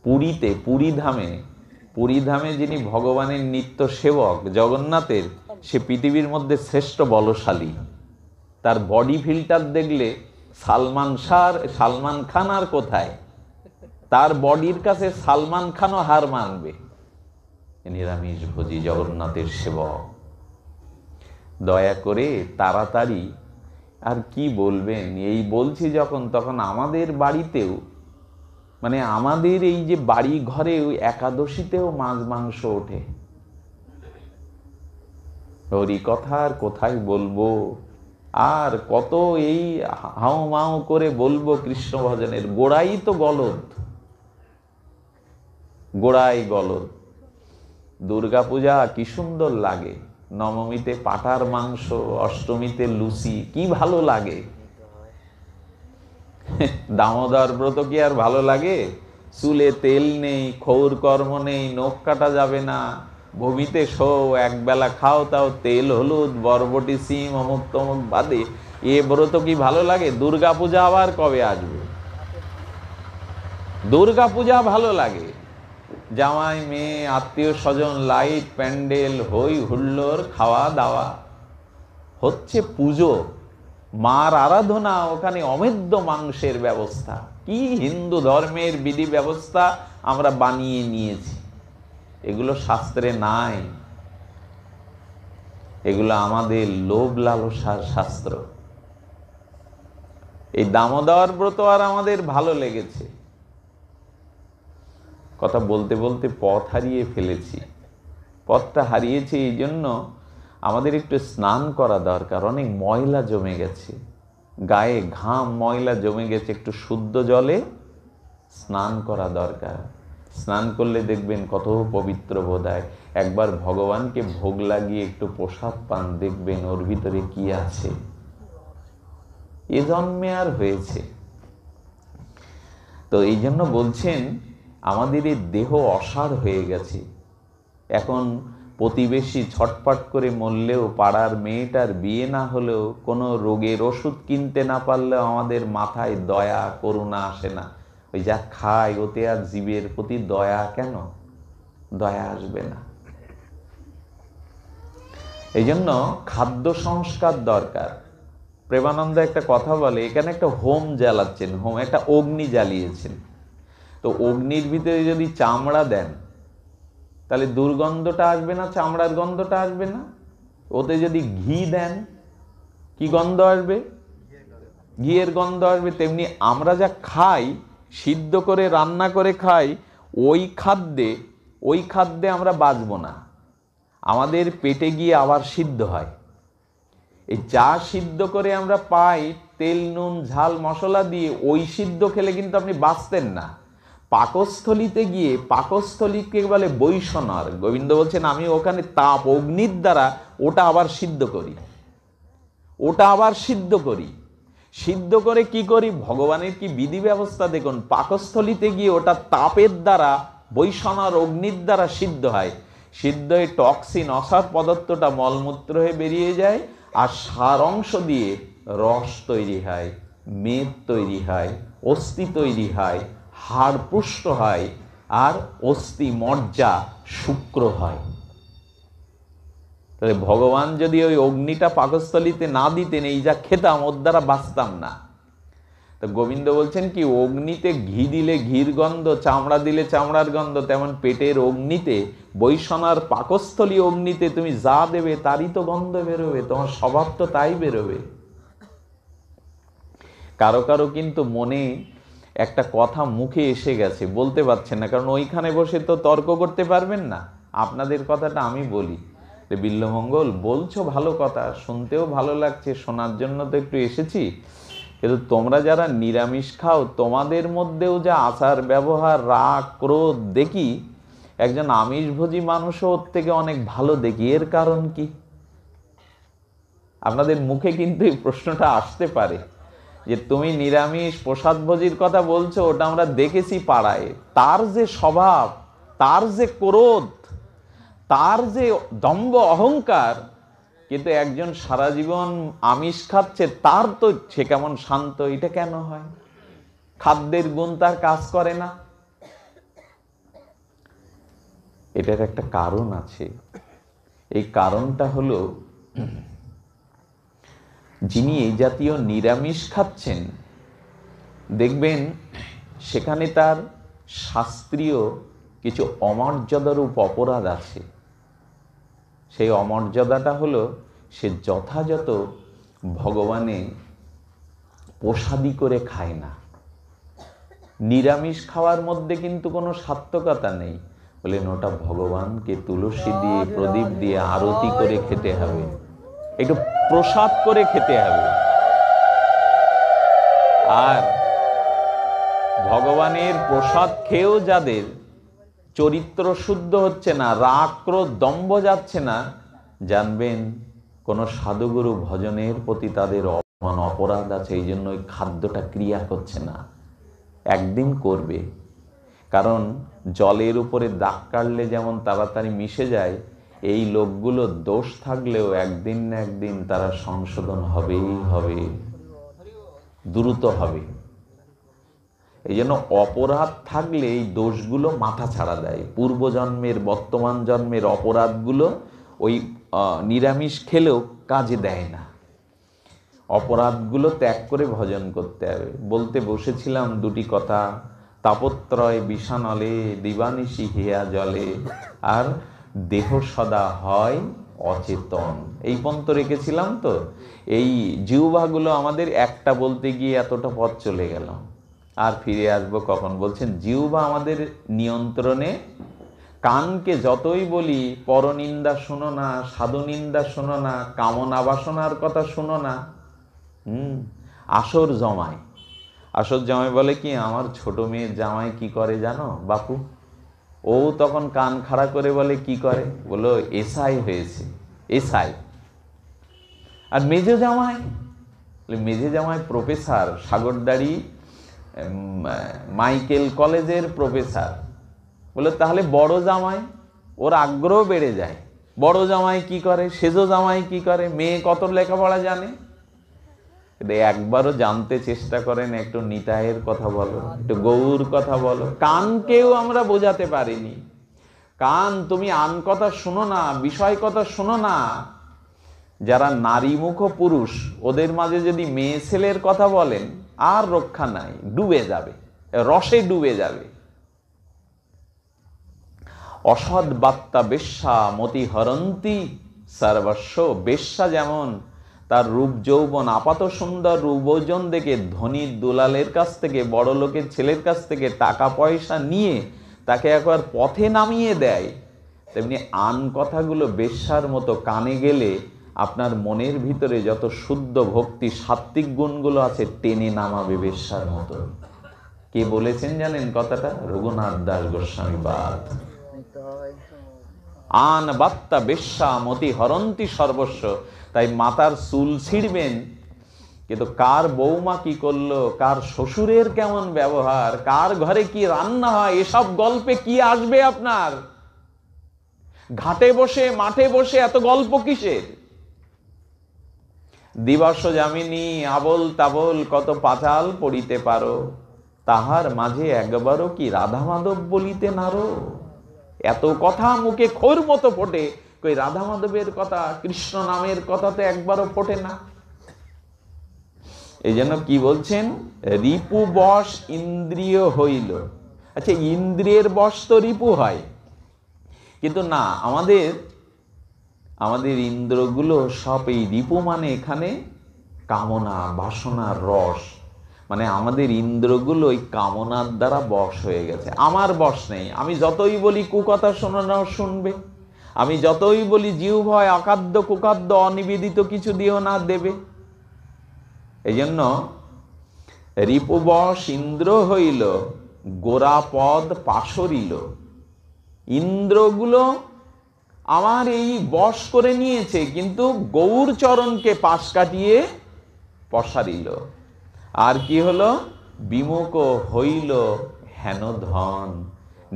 পুরীতে, পুরী ধামে যিনি ভগবানের নিত্য সেবক জগন্নাথের, সে পৃথিবীর মধ্যে শ্রেষ্ঠ বলশালী। তার বডি ফিল্টার দেখলে সালমান খান আর কোথায়, তার বডির কাছে সালমান খানও হার মানবে। নিরামিষ ভোজী জগন্নাথের সেবক। দয়া করে তাড়াতাড়ি, আর কি বলবেন, এই বলছি যখন তখন আমাদের বাড়িতেও, মানে আমাদের এই যে বাড়ি ঘরে ওই একাদশীতেও মাছ মাংস ওঠে। হরি কথা আর কোথায় বলবো, আর কত এই হাও মাও করে বলবো কৃষ্ণ ভজনের, গোড়াই তো গলদ। গোড়ায় গলদ। দুর্গাপূজা কি সুন্দর লাগে, নবমীতে পাঁঠার মাংস, অষ্টমীতে লুচি, কি ভালো লাগে। দামোদর ব্রত কি আর ভালো লাগে? চুলে তেল নেই, ক্ষৌর কর্ম নেই, নখ কাটা যাবে না, ভূমিতে শো, একবেলা খাও তাও তেল হলুদ, বরবটি সিম, অমুক তমুক বাদে, এ ব্রত কি ভালো লাগে? দুর্গাপূজা আবার কবে আসবে? দুর্গাপূজা ভালো লাগে, জামাই মেয়ে আত্মীয় স্বজন, লাইট প্যান্ডেল, হই হুল্লোড়, খাওয়া দাওয়া, হচ্ছে পুজো, মার আরাধনা, ওখানে অমেদ্য মাংসের ব্যবস্থা। কি হিন্দু ধর্মের বিধি ব্যবস্থা আমরা বানিয়ে নিয়েছি, এগুলো শাস্ত্রে নাই, এগুলো আমাদের লোভ লালসার শাস্ত্র। এই দামোদর ব্রত আর আমাদের ভালো লেগেছে। কথা বলতে বলতে পথ হারিয়ে ফেলেছি। পথটা হারিয়েছি এই জন্য আমাদের একটু স্নান করা দরকার, অনেক ময়লা জমে গেছে, গায়ে ঘাম ময়লা জমে গেছে, একটু শুদ্ধ জলে স্নান করা দরকার। স্নান করলে দেখবেন কত পবিত্র বোধ হয়। একবার ভগবানকে ভোগ লাগিয়ে একটু প্রসাদ পান, দেখবেন ওর ভিতরে কি আছে, এ জন্মে আর হয়েছে। তো এই জন্য বলছেন আমাদের এই দেহ অসার হয়ে গেছে। এখন প্রতিবেশী ছটপট করে মরলেও, পাড়ার মেয়েটার বিয়ে না হলেও, কোনো রোগের ওষুধ কিনতে না পারলেও আমাদের মাথায় দয়া করুণা আসে না। ওই যা খায় ওতে আর জীবের প্রতি দয়া কেন? দয়া আসবে না। এই জন্য খাদ্য সংস্কার দরকার। প্রেমানন্দ একটা কথা বলে, এখানে একটা হোম জ্বালাচ্ছেন, হোম একটা অগ্নি জ্বালিয়েছেন, তো অগ্নির ভিতরে যদি চামড়া দেন তাহলে দুর্গন্ধটা আসবে না, চামড়ার গন্ধটা আসবে না। ওতে যদি ঘি দেন, কি গন্ধ আসবে? ঘিয়ের গন্ধ আসবে। তেমনি আমরা যা খাই, সিদ্ধ করে রান্না করে খাই, ওই খাদ্যে আমরা বাঁচব না, আমাদের পেটে গিয়ে আবার সিদ্ধ হয়। এই যা সিদ্ধ করে আমরা পাই তেল নুন ঝাল মশলা দিয়ে, ওই সিদ্ধ খেলে কিন্তু আপনি বাঁচতেন না। পাকস্থলিতে গিয়ে, পাকস্থলীকে বলে বৈষণর, গোবিন্দ বলছেন আমি ওখানে তাপ অগ্নির দ্বারা ওটা আবার সিদ্ধ করি, সিদ্ধ করে কি করি? ভগবানের কি বিধি ব্যবস্থা দেখুন, পাকস্থলিতে গিয়ে ওটা তাপের দ্বারা, বৈষণর অগ্নির দ্বারা সিদ্ধ হয়। সিদ্ধ হয়ে টক্সিন, অসার পদার্থটা মলমূত্র হয়ে বেরিয়ে যায়, আর সার অংশ দিয়ে রস তৈরি হয়, মেদ তৈরি হয়, অস্থি তৈরি হয়, হাড় পুষ্ট হয়, আর অস্থি মজ্জা শুক্র হয়। তাহলে ভগবান যদি ওই অগ্নিটা পাকস্থলীতে না দিতেন, এই যা খেতাম ওর দ্বারা বাঁচতাম না। তো গোবিন্দ বলছেন কি, অগ্নিতে ঘি দিলে ঘির গন্ধ, চামড়া দিলে চামড়ার গন্ধ, তেমন পেটের অগ্নিতে, বৈষণার পাকস্থলী অগ্নিতে তুমি যা দেবে তারই তো গন্ধ বেরোবে, তোমার স্বভাব তো তাই বেরোবে। কারো কারো কিন্তু মনে একটা কথা মুখে এসে গেছে, বলতে পারছেন না, কারণ ওইখানে বসে তো তর্ক করতে পারবেন না। আপনাদের কথাটা আমি বলি, বিল্লমঙ্গল বলছো ভালো কথা, শুনতেও ভালো লাগছে, শোনার জন্য তো একটু এসেছি, কিন্তু তোমরা যারা নিরামিষ খাও, তোমাদের মধ্যেও যা আচার ব্যবহার, রাগ ক্রোধ দেখি, একজন আমিষভোজী মানুষও ওর থেকে অনেক ভালো দেখি, এর কারণ কি? আপনাদের মুখে কিন্তু এই প্রশ্নটা আসতে পারে যে তুমি নিরামিষ প্রসাদভোজীর কথা বলছো, ওটা আমরা দেখেছি পাড়ায়, তার যে স্বভাব, তার যে ক্রোধ, তার যে দম্ভ অহংকার, কিন্তু একজন সারা জীবন আমিষ খাচ্ছে, তার তো সে কেমন শান্ত, এটা কেন হয়? খাদ্যের গুণ তার কাজ করে না। এটার একটা কারণ আছে। এই কারণটা হলো, যিনি এই জাতীয় নিরামিষ খাচ্ছেন, দেখবেন সেখানে তার শাস্ত্রীয় কিছু অমর্যাদারূপ অপরাধ আছে। সেই অমর্যাদাটা হলো, সে যথাযথ ভগবানে প্রসাদী করে খায় না। নিরামিষ খাওয়ার মধ্যে কিন্তু কোনো সাত্ত্বিকতা নেই, বলেন ওটা ভগবানকে তুলসী দিয়ে, প্রদীপ দিয়ে আরতি করে খেতে হবে, একটু প্রসাদ করে খেতে হবে। আর ভগবানের প্রসাদ খেয়েও যাদের চরিত্র শুদ্ধ হচ্ছে না, রাগ ক্রোধ দম্ভ যাচ্ছে না, জানবেন কোনো সাধুগুরু ভজনের প্রতি তাদের অপরাধ আছে, এই জন্য ওই খাদ্যটা ক্রিয়া করছে না। একদিন করবে, কারণ জলের উপরে দাগ কাটলে যেমন তাড়াতাড়ি মিশে যায়, এই লোকগুলো দোষ থাকলেও একদিন না একদিন তারা সংশোধন হবেই হবে, দ্রুত হবে। এই জন্য অপরাধ থাকলে এই দোষগুলো মাথা ছাড়া দেয়। পূর্বজন্মের বর্তমান জন্মের অপরাধগুলো ওই নিরামিষ খেলেও কাজে দেয় না। অপরাধগুলো ত্যাগ করে ভজন করতে হবে। বলতে বসেছিলাম দুটি কথা, তাপত্রয় বিষানলে দিবানিশি হিয়া জলে, আর দেহ সদা হয় অচেতন, এই পর্যন্ত রেখেছিলাম। তো এই জিহ্বাগুলো আমাদের একটা বলতে গিয়ে এতটা পথ চলে গেলাম, আর ফিরে আসবো কখন? বলছেন জিহ্বা আমাদের নিয়ন্ত্রণে। কানকে যতই বলি পরনিন্দা শোনো না, সাধু নিন্দা শোনো না, কামনা বাসনার কথা শোনো না, আসর জমায়। আসর জামাই বলে কি, আমার ছোট মেয়ের জামাই কি করে জানো বাপু? ও তখন কান খাড়া করে বলে কি করে? বলো এসআই হয়েছে, এসআই। আর মেজে জামাই, মেজে জামাই প্রফেসর, সাগরদাড়ি মাইকেল কলেজের প্রফেসর। বলে তাহলে বড় জামাই? ওর আগ্রহ বেড়ে যায়। বড় জামাই কি করে, সেজো জামাই কি করে, মেয়ে কত লেখাপড়া জানে? একবারও জানতে চেষ্টা করেন, একটু নিতাইয়ের কথা বলো, একটু গৌর কথা বলো। কানকেও আমরা বোঝাতে পারিনি। কান তুমি আন কথা শোনো না, বিষয় কথা শোনো না। যারা নারীমুখ পুরুষ, ওদের মাঝে যদি মেয়ে ছেলের কথা বলেন, আর রক্ষা নাই, ডুবে যাবে, রসে ডুবে যাবে। অসৎ বার্তা বেশ্যা মতি হরন্তি সর্বস্ব। বেশ্যা যেমন তার রূপ যৌবন আপাত সুন্দর রূপজন দেখে ধনী দুলালের কাছ থেকে, বড় লোকের ছেলের কাছ থেকে টাকা পয়সা নিয়ে তাকে একবার পথে নামিয়ে দেয়, তেমনি আন কথাগুলো বেশ্যার মতো কানে গেলে আপনার মনের ভিতরে যত শুদ্ধ ভক্তি সাত্ত্বিক গুণগুলো আছে টেনে নামাবে বেশ্যার মতো। কে বলেছেন জানেন কথাটা? রঘুনাথ দাস গোস্বামী বাদ। আন বাত্তা বেশ্যা মতি হরন্তি সর্বস্ব। তাই মাতার চুল ছিঁড়বেন, কিন্তু কার বৌমা কি করলো, কার শ্বশুরের কেমন ব্যবহার, কার ঘরে কি রান্না হয়, এসব গল্পে কি আসবে আপনার? ঘাটে বসে মাঠে বসে এত গল্প কিসের? দিবস যামিনী আবল তাবল কত পাঁচাল পড়িতে পারো, তাহার মাঝে একবারও কি রাধা মাধব বলিতে নারো। এত কথা মুখে খোর মতো ফোটে, কই রাধা মাধবের কথা, কৃষ্ণ নামের কথা তো একবারও ফোটে না। এই জন্য কি বলছেন? রিপু বশ ইন্দ্রিয় হইল। আচ্ছা, ইন্দ্রিয়ের বশ তো রিপু হয়, কিন্তু না, আমাদের ইন্দ্রগুলো সব এই রিপু, মানে এখানে কামনা বাসনার রস, মানে আমাদের ইন্দ্রগুলো ওই কামনার দ্বারা বশ হয়ে গেছে। আমার বশ নেই। আমি যতই বলি কুকথা শোনানো শুনবে, আমি যতই বলি জিহ্বায় অখাদ্য কুখাদ্য অনিবেদিত কিছু দিও না, দেবে। এই জন্য রিপুবশ ইন্দ্র হইল, গোরাপদ পাশরিল। ইন্দ্রগুলো আমার এই বশ করে নিয়েছে, কিন্তু গৌর চরণকে পাশ কাটিয়ে পসারিল। আর কি হলো? বিমুখ হইল হেন ধন।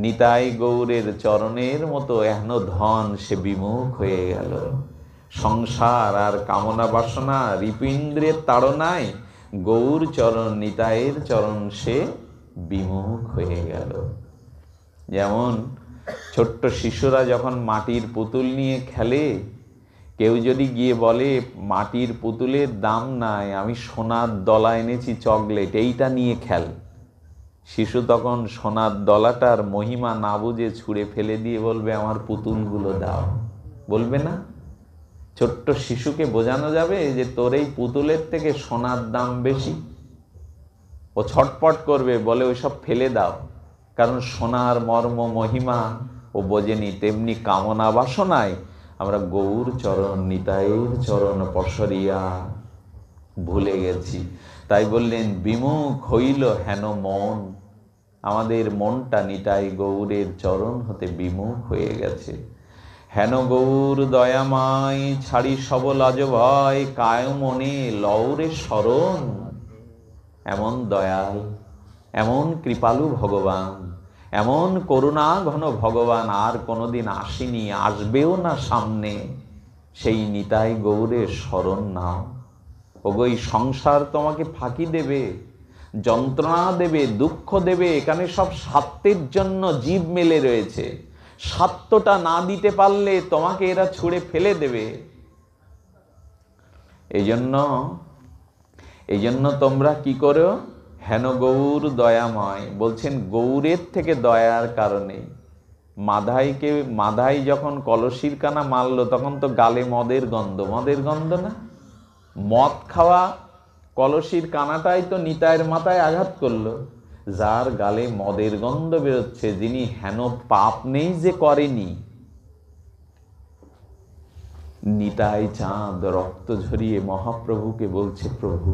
নিতাই গৌরের চরণের মতো হেন ধন সে বিমুখ হয়ে গেল। সংসার আর কামনা বাসনা রিপীন্দ্রের তাড়নায় গৌর চরণ, নিতাইয়ের চরণ সে বিমুখ হয়ে গেল। যেমন ছোট্ট শিশুরা যখন মাটির পুতুল নিয়ে খেলে, কেউ যদি গিয়ে বলে মাটির পুতুলের দাম নাই, আমি সোনার দলা এনেছি চকলেট, এইটা নিয়ে খেল, শিশু তখন সোনার দলাটার মহিমা না বুঝে ছুঁড়ে ফেলে দিয়ে বলবে আমার পুতুলগুলো দাও। বলবে না? ছোট্ট শিশুকে বোঝানো যাবে যে তোর এই পুতুলের থেকে সোনার দাম বেশি? ও ছটপট করবে, বলে ওইসব ফেলে দাও, কারণ সোনার মর্ম মহিমা ও বোঝেনি। তেমনি কামনা বাসনায় আমরা গৌর চরণ, নিতাইয়ের চরণ পসরিয়া ভুলে গেছি। তাই বললেন বিমুখ হইল হেন মন। আমাদের মনটা নিতাই গৌরের চরণ হতে বিমুখ হয়ে গেছে। হেন গৌর দয়াময়, ছাড়ি সব লাজ ভয়, কায় মনে লওরে শরণ। এমন দয়াল, এমন কৃপালু ভগবান, এমন করুণা ঘন ভগবান আর কোনোদিন আসেনি, আসবেও না সামনে। সেই নিতাই গৌরের শরণ নাও। ওগো, এই সংসার তোমাকে ফাঁকি দেবে, যন্ত্রণা দেবে, দুঃখ দেবে। এখানে সব স্বার্থের জন্য জীব মেলে রয়েছে। স্বার্থটা না দিতে পারলে তোমাকে এরা ছুঁড়ে ফেলে দেবে। এই জন্য তোমরা কি করো? হেন গৌর দয়াময় বলছেন, গৌরের থেকে দয়ার কারণে। মাধাই যখন কলসির কানা মারলো, তখন তো গালে মদের গন্ধ না? মদ খাওয়া কলসির কানাটাই তো নিতাইয়ের মাথায় আঘাত করলো। যার গালে মদের গন্ধ বেরোচ্ছে, যিনি হেন পাপ নেই যে করেনি। নিতাই চাঁদ রক্ত ঝরিয়ে মহাপ্রভুকে বলছে, প্রভু,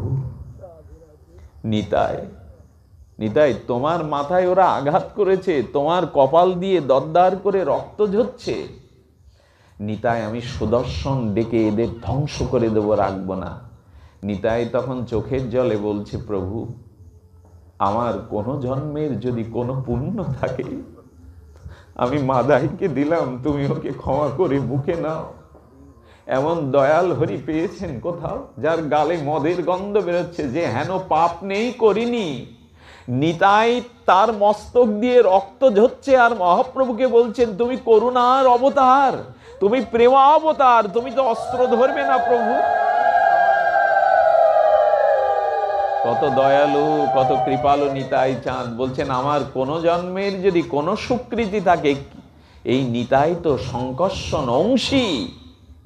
নিতাই তোমার মাথায় ওরা আঘাত করেছে, তোমার কপাল দিয়ে দরদার করে রক্ত ঝরছে। নিতাই, আমি সুদর্শন ডেকে এদের ধ্বংস করে দেবো, রাখবো না। নিতাই তখন চোখের জলে বলছে, প্রভু, আমার কোনো জন্মের যদি কোনো পুণ্য থাকে, আমি মাদাইকে দিলাম, তুমি ওকে ক্ষমা করে মুখে নাও। এমন দয়াল হরি পেয়েছেন কোথাও, যার গালে মদের গন্ধ বেরোচ্ছে, যে হেন পাপ নেই করিনি। নিতাই তার মস্তক দিয়ে রক্ত ঝরছে, আর মহাপ্রভুকে বলছেন, তুমি করুণার অবতার, তুমি প্রেমাবতার, তুমি তো অস্ত্র ধরবে না প্রভু। কত দয়ালু, কত কৃপালু নিতাই চাঁদ। বলছেন, আমার কোন জন্মের যদি কোনো সুকৃতি থাকে, এই নিতাই তো সংকর্ষণ অংশী।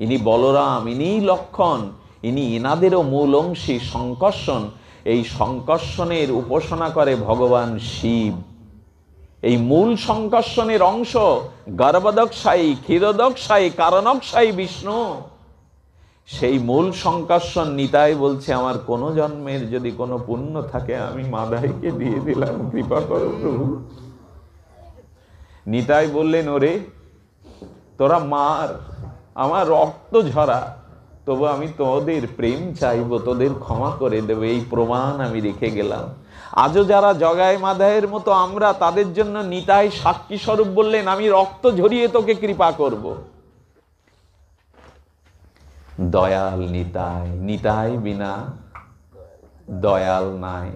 ইনি বলরাম, ইনি লক্ষণ, ইনি এনাদেরও মূল অংশী সংকর্ষণ। এই সংকর্ষণের উপাসনা করে ভগবান শিব। এই মূল সংকর্ষণের অংশ গর্ভদক্ষায়ী, ক্ষীরদক্ষায়ী, কারণক্ষায়ী বিষ্ণু। সেই মূল সংকর্ষণ নিতাই বলছে, আমার কোনো জন্মের যদি কোনো পুণ্য থাকে, আমি মাদাইকে দিয়ে দিলাম, কৃপা করো প্রভু। নিতাই বললেন, ওরে তোরা মার, আমার রক্ত ঝরা, তবু আমি তোদের প্রেম চাইবো, তোদের ক্ষমা করে দেবো, এই প্রমাণ আমি রেখে গেলাম। আজও যারা জগায় মাদাইয়ের মতো আমরা, তাদের জন্য নিতাই সাক্ষী স্বরূপ বললেন, আমি রক্ত ঝরিয়ে তোকে কৃপা করব। দয়াল নিতাই, নিতাই বিনা দয়াল নাই।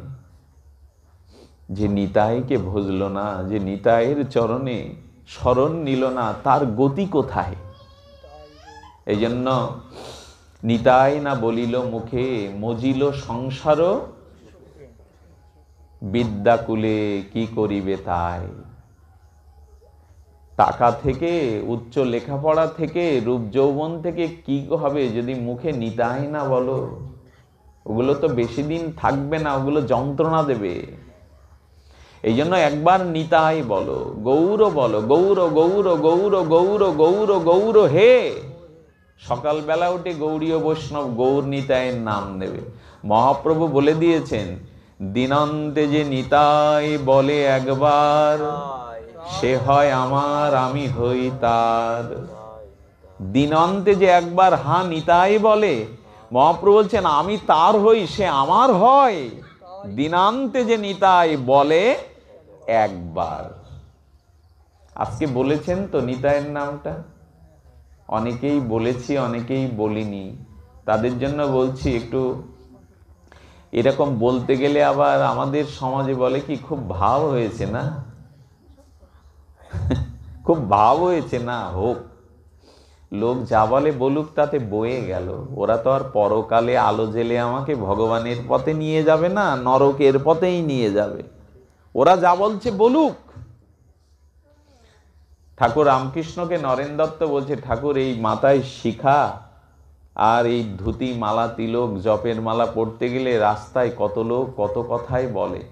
যে নিতাইকে ভজল না, যে নিতাইয়ের চরণে শরণ নিল না, তার গতি কোথায়? এই জন্য নিতাই না বলিল মুখে, মজিল সংসার বিদ্যাকুলে কি করিবে তাই। টাকা থেকে, উচ্চ লেখাপড়া থেকে, রূপ যৌবন থেকে কি হবে যদি মুখে নিতাই না বলো? ওগুলো তো বেশি দিন থাকবে না, ওগুলো যন্ত্রণা দেবে। এই জন্য একবার নিতাই বলো, গৌর বলো, গৌর গৌর গৌর গৌর গৌর গৌর হে। সকালবেলা উঠে গৌরীয় বৈষ্ণব গৌর নিতাইয়ের নাম নেবে। মহাপ্রভু বলে দিয়েছেন, দিনান্তে যে নিতাই বলে একবার, সে হয় আমার, আমি হই তার। দিনান্তে যে একবার হা নিতাই বলে, মহাপ্রভু বলছেন, আমি তার হই, সে আমার হয়। দিনান্তে যে নিতাই বলে একবার। আজকে বলেছেন তো নিতাইয়ের নামটা? অনেকেই বলেছি, অনেকেই বলিনি। তাদের জন্য বলছি, একটু এরকম বলতে গেলে আবার আমাদের সমাজে বলে কি, খুব ভাব হয়েছে না, খুব ভাব হয়েছে না। হোক, লোক যা বলে বলুক, তাতে বয়ে গেল। ওরা তো আর পরকালে আলো জেলে আমাকে ভগবানের পথে নিয়ে যাবে না, নরকের পথেই নিয়ে যাবে। ওরা যা বলছে বলুক। ঠাকুর রামকৃষ্ণকে নরেন দত্ত বলছে, ঠাকুর এই মাথায় শিখা আর এই ধুতি, মালা, তিলক, জপের মালা পড়তে গেলে রাস্তায় কত লোক কত কথাই বলে।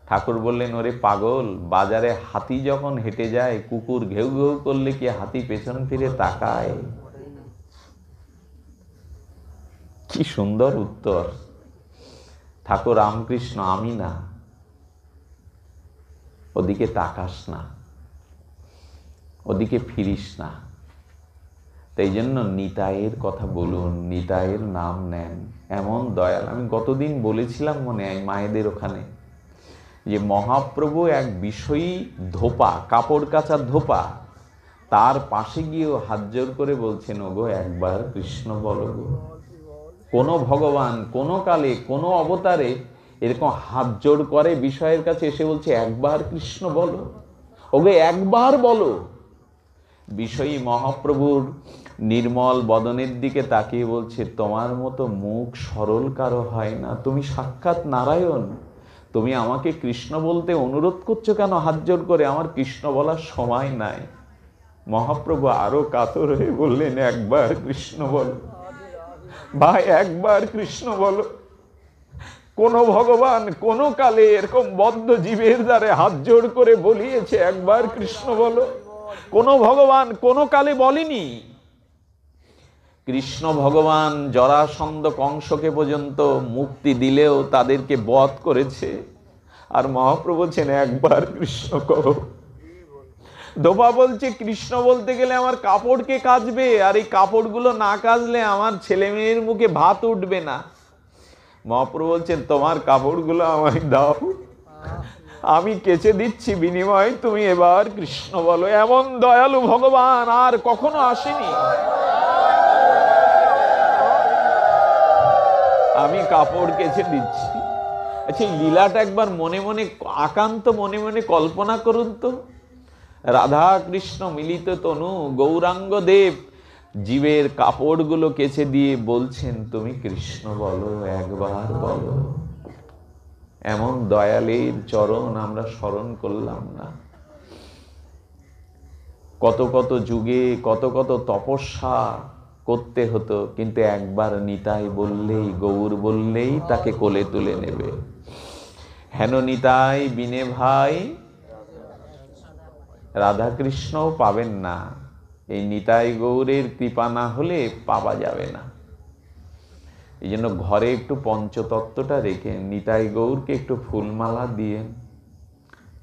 ঠাকুর বললেন, ওরে পাগল, বাজারে হাতি যখন হেঁটে যায়, কুকুর ঘেউ ঘেউ করলে কি হাতি পেছন ফিরে তাকায়? কি সুন্দর উত্তর। ঠাকুর রামকৃষ্ণ, আমি না। ওদিকে তাকাস না, ওদিকে ফিরিস না। তাই জন্য নিতাইয়ের কথা বলুন, নিতাইয়ের নাম নেন। এমন দয়াল, আমি গতদিন বলেছিলাম মনে হয় মায়েদের ওখানে, যে মহাপ্রভু এক বিষয়ী ধোপা, কাপড় কাচার ধোপা, তার পাশে গিয়েও হাত জোর করে বলছেন, ওগো একবার কৃষ্ণ বলো গো। কোন ভগবান কোন কালে কোন অবতারে এরকম হাত জোর করে বিষয়ের কাছে এসে বলছে একবার কৃষ্ণ বলো, ওগো একবার বলো। বিষয়ী মহাপ্রভুর নির্মল বদনের দিকে তাকিয়ে বলছে, তোমার মতো মুখ সরল কারো হয় না, তুমি সাক্ষাৎ নারায়ণ, তুমি আমাকে কৃষ্ণ বলতে অনুরোধ করছো কেন হাত জোর করে? আমার কৃষ্ণ বলার সময় নাই। মহাপ্রভু আরো কাতর হয়ে বললেন, একবার কৃষ্ণ বলো ভাই, একবার কৃষ্ণ বলো। কোন ভগবান কোন কালে এরকম বদ্ধ জীবের দ্বারে হাত জোর করে বলিয়েছে একবার কৃষ্ণ বলো? কোন ভগবান কোন কালে বলেনি। কৃষ্ণ ভগবান জরাসন্ধ কংসকে পর্যন্ত মুক্তি দিলেও তাদেরকে বধ করেছে, আর মহাপ্রভু বলছেন একবার কৃষ্ণ করো। ধোপা বলছে, কৃষ্ণ বলতে গেলে আমার কাপড় কে কাচবে? আর এই কাপড়গুলো না কাচলে আমার ছেলে মেয়ের মুখে ভাত উঠবে না। মহাপ্রভু বলছেন, তোমার কাপড়গুলো আমায় দাও, আমি কেচে দিচ্ছি, বিনিময়ে তুমি এবার কৃষ্ণ বলো। এমন দয়ালু ভগবান আর কখনো আসেনি। আমি কাপড় কেচে দিচ্ছি। আচ্ছা, এই লীলাটা একবার মনে মনে, একান্ত মনে মনে কল্পনা করুন তো। রাধা কৃষ্ণ মিলিত তনু গৌরাঙ্গ দেব জীবের কাপড়গুলো কেচে দিয়ে বলছেন, তুমি কৃষ্ণ বলো, একবার বলো। এমন দয়ালের চরণ আমরা স্মরণ করলাম না? কত কত যুগে কত কত তপস্যা করতে হতো, কিন্তু একবার নিতাই বললেই, গৌর বললেই তাকে কোলে তুলে নেবে। হেন নিতাই বিনে ভাই রাধাকৃষ্ণও পাবেন না। এই নিতাই গৌরের কৃপা না হলে পাওয়া যাবে না। এই জন্য ঘরে একটু পঞ্চতত্ত্বটা রেখে নিতাই গৌরকে একটু ফুলমালা দিয়ে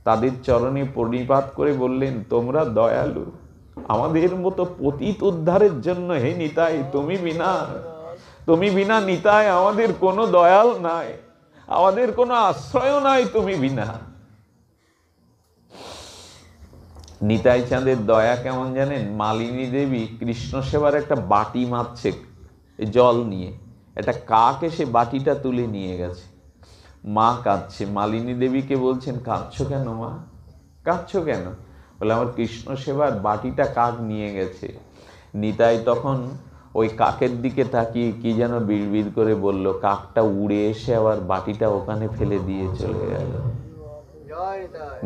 তাদের চরণে প্রণিপাত করে বললেন, তোমরা দয়ালু, আমাদের মতো পতিত উদ্ধারের জন্য হে নিতাই তুমি বিনা নিতাই আমাদের কোনো দয়াল নাই, আমাদের কোনো আশ্রয় নাই তুমি বিনা। নিতাই চাঁদের দয়া কেমন জানেন? মালিনী দেবী কৃষ্ণ সেবার একটা বাটি মাপছে জল নিয়ে, একটা কাক এসে বাটিটা তুলে নিয়ে গেছে। মা কাঁদছে, মালিনী দেবীকে বলছেন, কাঁদছো কেন মা, কাঁদছো কেন? বলে, আমার কৃষ্ণ সেবার বাটিটা কাক নিয়ে গেছে। নিতাই তখন ওই কাকের দিকে তাকিয়ে কি যেন বিড়বিড় করে বলল, কাকটা উড়ে এসে আবার বাটিটা ওখানে ফেলে দিয়ে চলে গেল।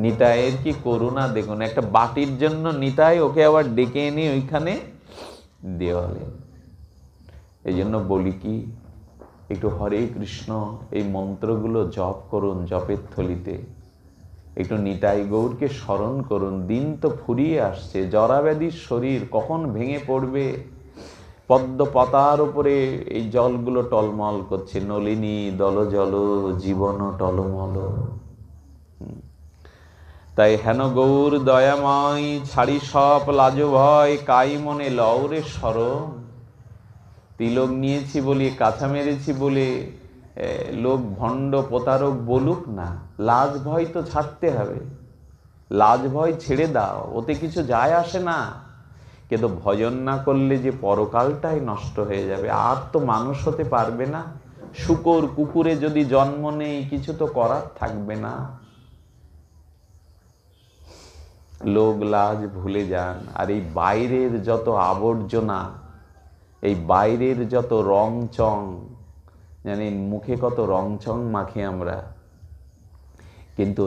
নিতাইয়ের কি করুণা দেখুন, একটা বাটির জন্য নিতাই ওকে আবার ডেকে এনে ওইখানে দেওয়ালে। এই জন্য বলি কি, একটু হরে কৃষ্ণ এই মন্ত্রগুলো জপ করুন, জপের থলিতে একটু নিতাই গৌরকে স্মরণ করুন। দিন তো ফুরিয়ে আসছে, জরাব্যাধির শরীর কখন ভেঙে পড়বে। পদ্ম পাতার উপরে এই জলগুলো টলমল করছে, নলিনী দল জল জীবন টলমল। তাই হেন গৌর দয়াময়, ছাড়ি সব লাজ ভয়, কাই মনে লওরে শরণ। তিলক নিয়েছি বলি, কাছা মেরেছি বলে লোক ভণ্ড প্রতারক বলুক না, লাজ ভয় তো ছাড়তে হবে। লাজ ভয় ছেড়ে দাও, ওতে কিছু যায় আসে না। কিন্তু ভজন না করলে যে পরকালটাই নষ্ট হয়ে যাবে, আর তো মানুষ হতে পারবে না। শূকর কুকুরে যদি জন্ম নেই, কিছু তো করার থাকবে না। লোক লাজ ভুলে যান। আর এই বাইরের যত আবর্জনা, এই বাইরের যত রং চং, জানেন মুখে কত রং চং মাখি আমরা, কিন্তু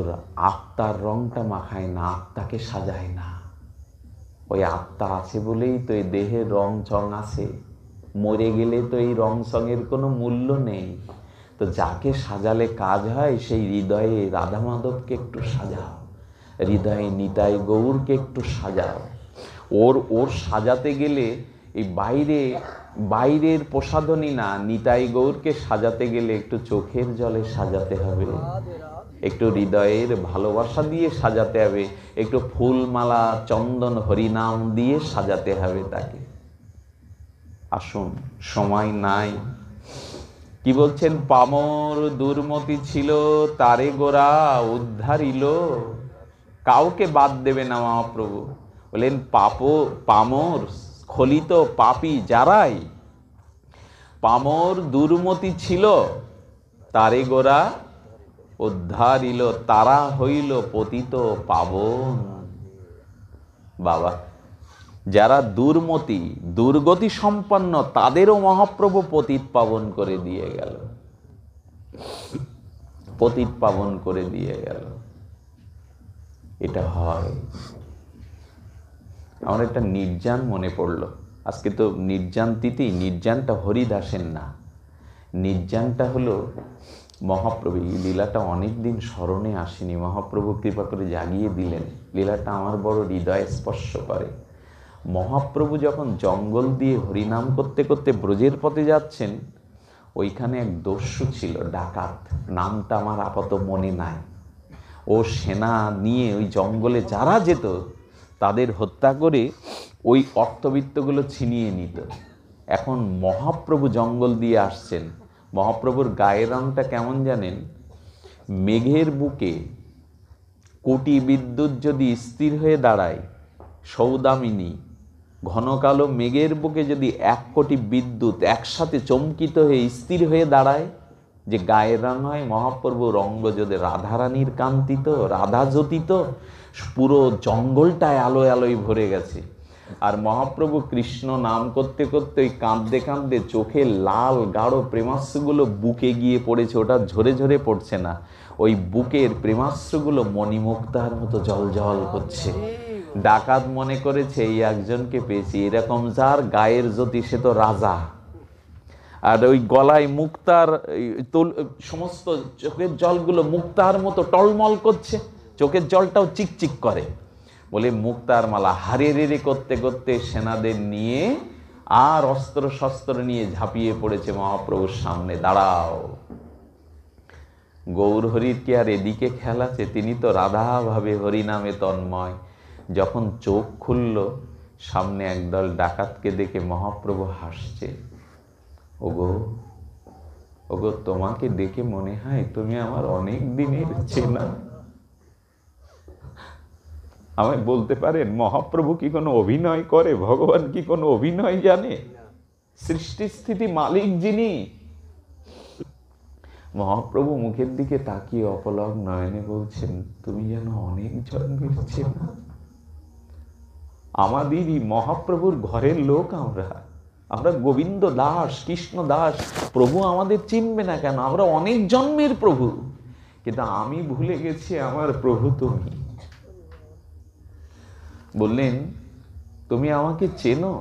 আত্মার রংটা মাখায় না, আত্মাকে সাজায় না। ওই আত্মা আছে বলেই তো এই দেহের রং চং আছে, মরে গেলে তো এই রং চঙের কোনো মূল্য নেই। তো যাকে সাজালে কাজ হয়, সেই হৃদয়ে রাধা মাধবকে একটু সাজাও, হৃদয়ে নিতাই গৌরকে একটু সাজাও। ওর সাজাতে গেলে এই বাইরে বাইরের প্রসাধনী না, নিতাই গৌরকে সাজাতে গেলে একটু চোখের জলে সাজাতে হবে, একটু হৃদয়ের ভালোবাসা দিয়ে সাজাতে হবে, একটু ফুলমালা চন্দন হরিনাম দিয়ে সাজাতে হবে তাকে। আসুন, সময় নাই। কি বলছেন? পামর দুর্মতি ছিল, তারে গোরা উদ্ধারিল। কাউকে বাদ দেবে না মহাপ্রভু। বলেন পামর স্খলিত পাপী যারাই, পামর দুর্মতি ছিল, তারে গোরা উদ্ধারিল, তারা হইল পতিত পাবন। বাবা, যারা দুর্মতি দুর্গতি সম্পন্ন তাদেরও মহাপ্রভু পতিত পাবন করে দিয়ে গেল, পতিত পাবন করে দিয়ে গেল। এটা হয়। আমার একটা নির্জান মনে পড়লো আজকে। তো নির্জান তিথি, নির্জানটা হরিদাসের না, নির্জানটা হলো মহাপ্রভু। এই লীলাটা অনেকদিন স্মরণে আসেনি, মহাপ্রভু কৃপা করে জাগিয়ে দিলেন। লীলাটা আমার বড় হৃদয় স্পর্শ করে। মহাপ্রভু যখন জঙ্গল দিয়ে হরিনাম করতে করতে ব্রজের পথে যাচ্ছেন, ওইখানে এক দস্যু ছিল, ডাকাত, নামটা আমার আপাতত মনে নাই। ও সেনা নিয়ে ওই জঙ্গলে যারা যেত তাদের হত্যা করে ওই অর্থবিত্তগুলো ছিনিয়ে নিত। এখন মহাপ্রভু জঙ্গল দিয়ে আসছেন। মহাপ্রভুর গায়ের রংটা কেমন জানেন? মেঘের বুকে কোটি বিদ্যুৎ যদি স্থির হয়ে দাঁড়ায়, সৌদামিনী, ঘন কালো মেঘের বুকে যদি 1 কোটি বিদ্যুৎ একসাথে চমকিত হয়ে স্থির হয়ে দাঁড়ায়, যে গায়ের রং হয়, মহাপ্রভুর অঙ্গ যদি রাধারানীর কান্তিত, রাধা জ্যোতিত, পুরো জঙ্গলটায় আলোয় আলোয় ভরে গেছে। আর মহাপ্রভু কৃষ্ণ নাম করতে করতে ওই কাঁদতে কাঁদতে চোখে লাল গাঢ় প্রেমাশ্রুগুলো বুকে গিয়ে পড়েছে। ওটা ঝরে ঝরে পড়ছে না, ওই বুকের প্রেমাশ্রুগুলো মণিমুক্তার মতো জল জল করছে। ডাকাত মনে করেছে এই একজনকে পেয়েছি, এরকম যার গায়ের জ্যোতি সে তো রাজা। আর ওই গলায় মুক্তার সমস্ত চোখের জলগুলো মুক্তার মতো টলমল করছে, চোখের জলটাও চিকচিক করে। বলে মুক্তার মালা হারে রে করতে করতে সেনাদের নিয়ে আর অস্ত্র শস্ত্র নিয়ে ঝাঁপিয়ে পড়েছে মহাপ্রভুর সামনে। দাঁড়াও, গৌর হরির কি আর এদিকে খেয়াল আছে? তিনি তো রাধা ভাবে হরিনামে তন্ময়। যখন চোখ খুলল, সামনে একদল ডাকাতকে দেখে মহাপ্রভু হাসছে। ওগো, ওগো, তোমাকে দেখে মনে হয় তুমি আমার অনেক দিনের চেনা। আমায় বলতে পারেন মহাপ্রভু কি কোনো অভিনয় করে? ভগবান কি কোনো অভিনয় জানে? সৃষ্টি স্থিতি মালিক যিনি। মহাপ্রভু মুখের দিকে তাকিয়ে অপলক নয়নে বলছেন, তুমি যেন অনেক জন্মের চেনা। আমাদেরই মহাপ্রভুর ঘরের লোক আমরা গোবিন্দ দাস, কৃষ্ণ দাস। প্রভু আমাদের চিনবে না কেন? আমরা অনেক জন্মের প্রভু, কিন্তু আমি ভুলে গেছি আমার প্রভু তুমি। বললেন, তুমি আমাকে চেনো?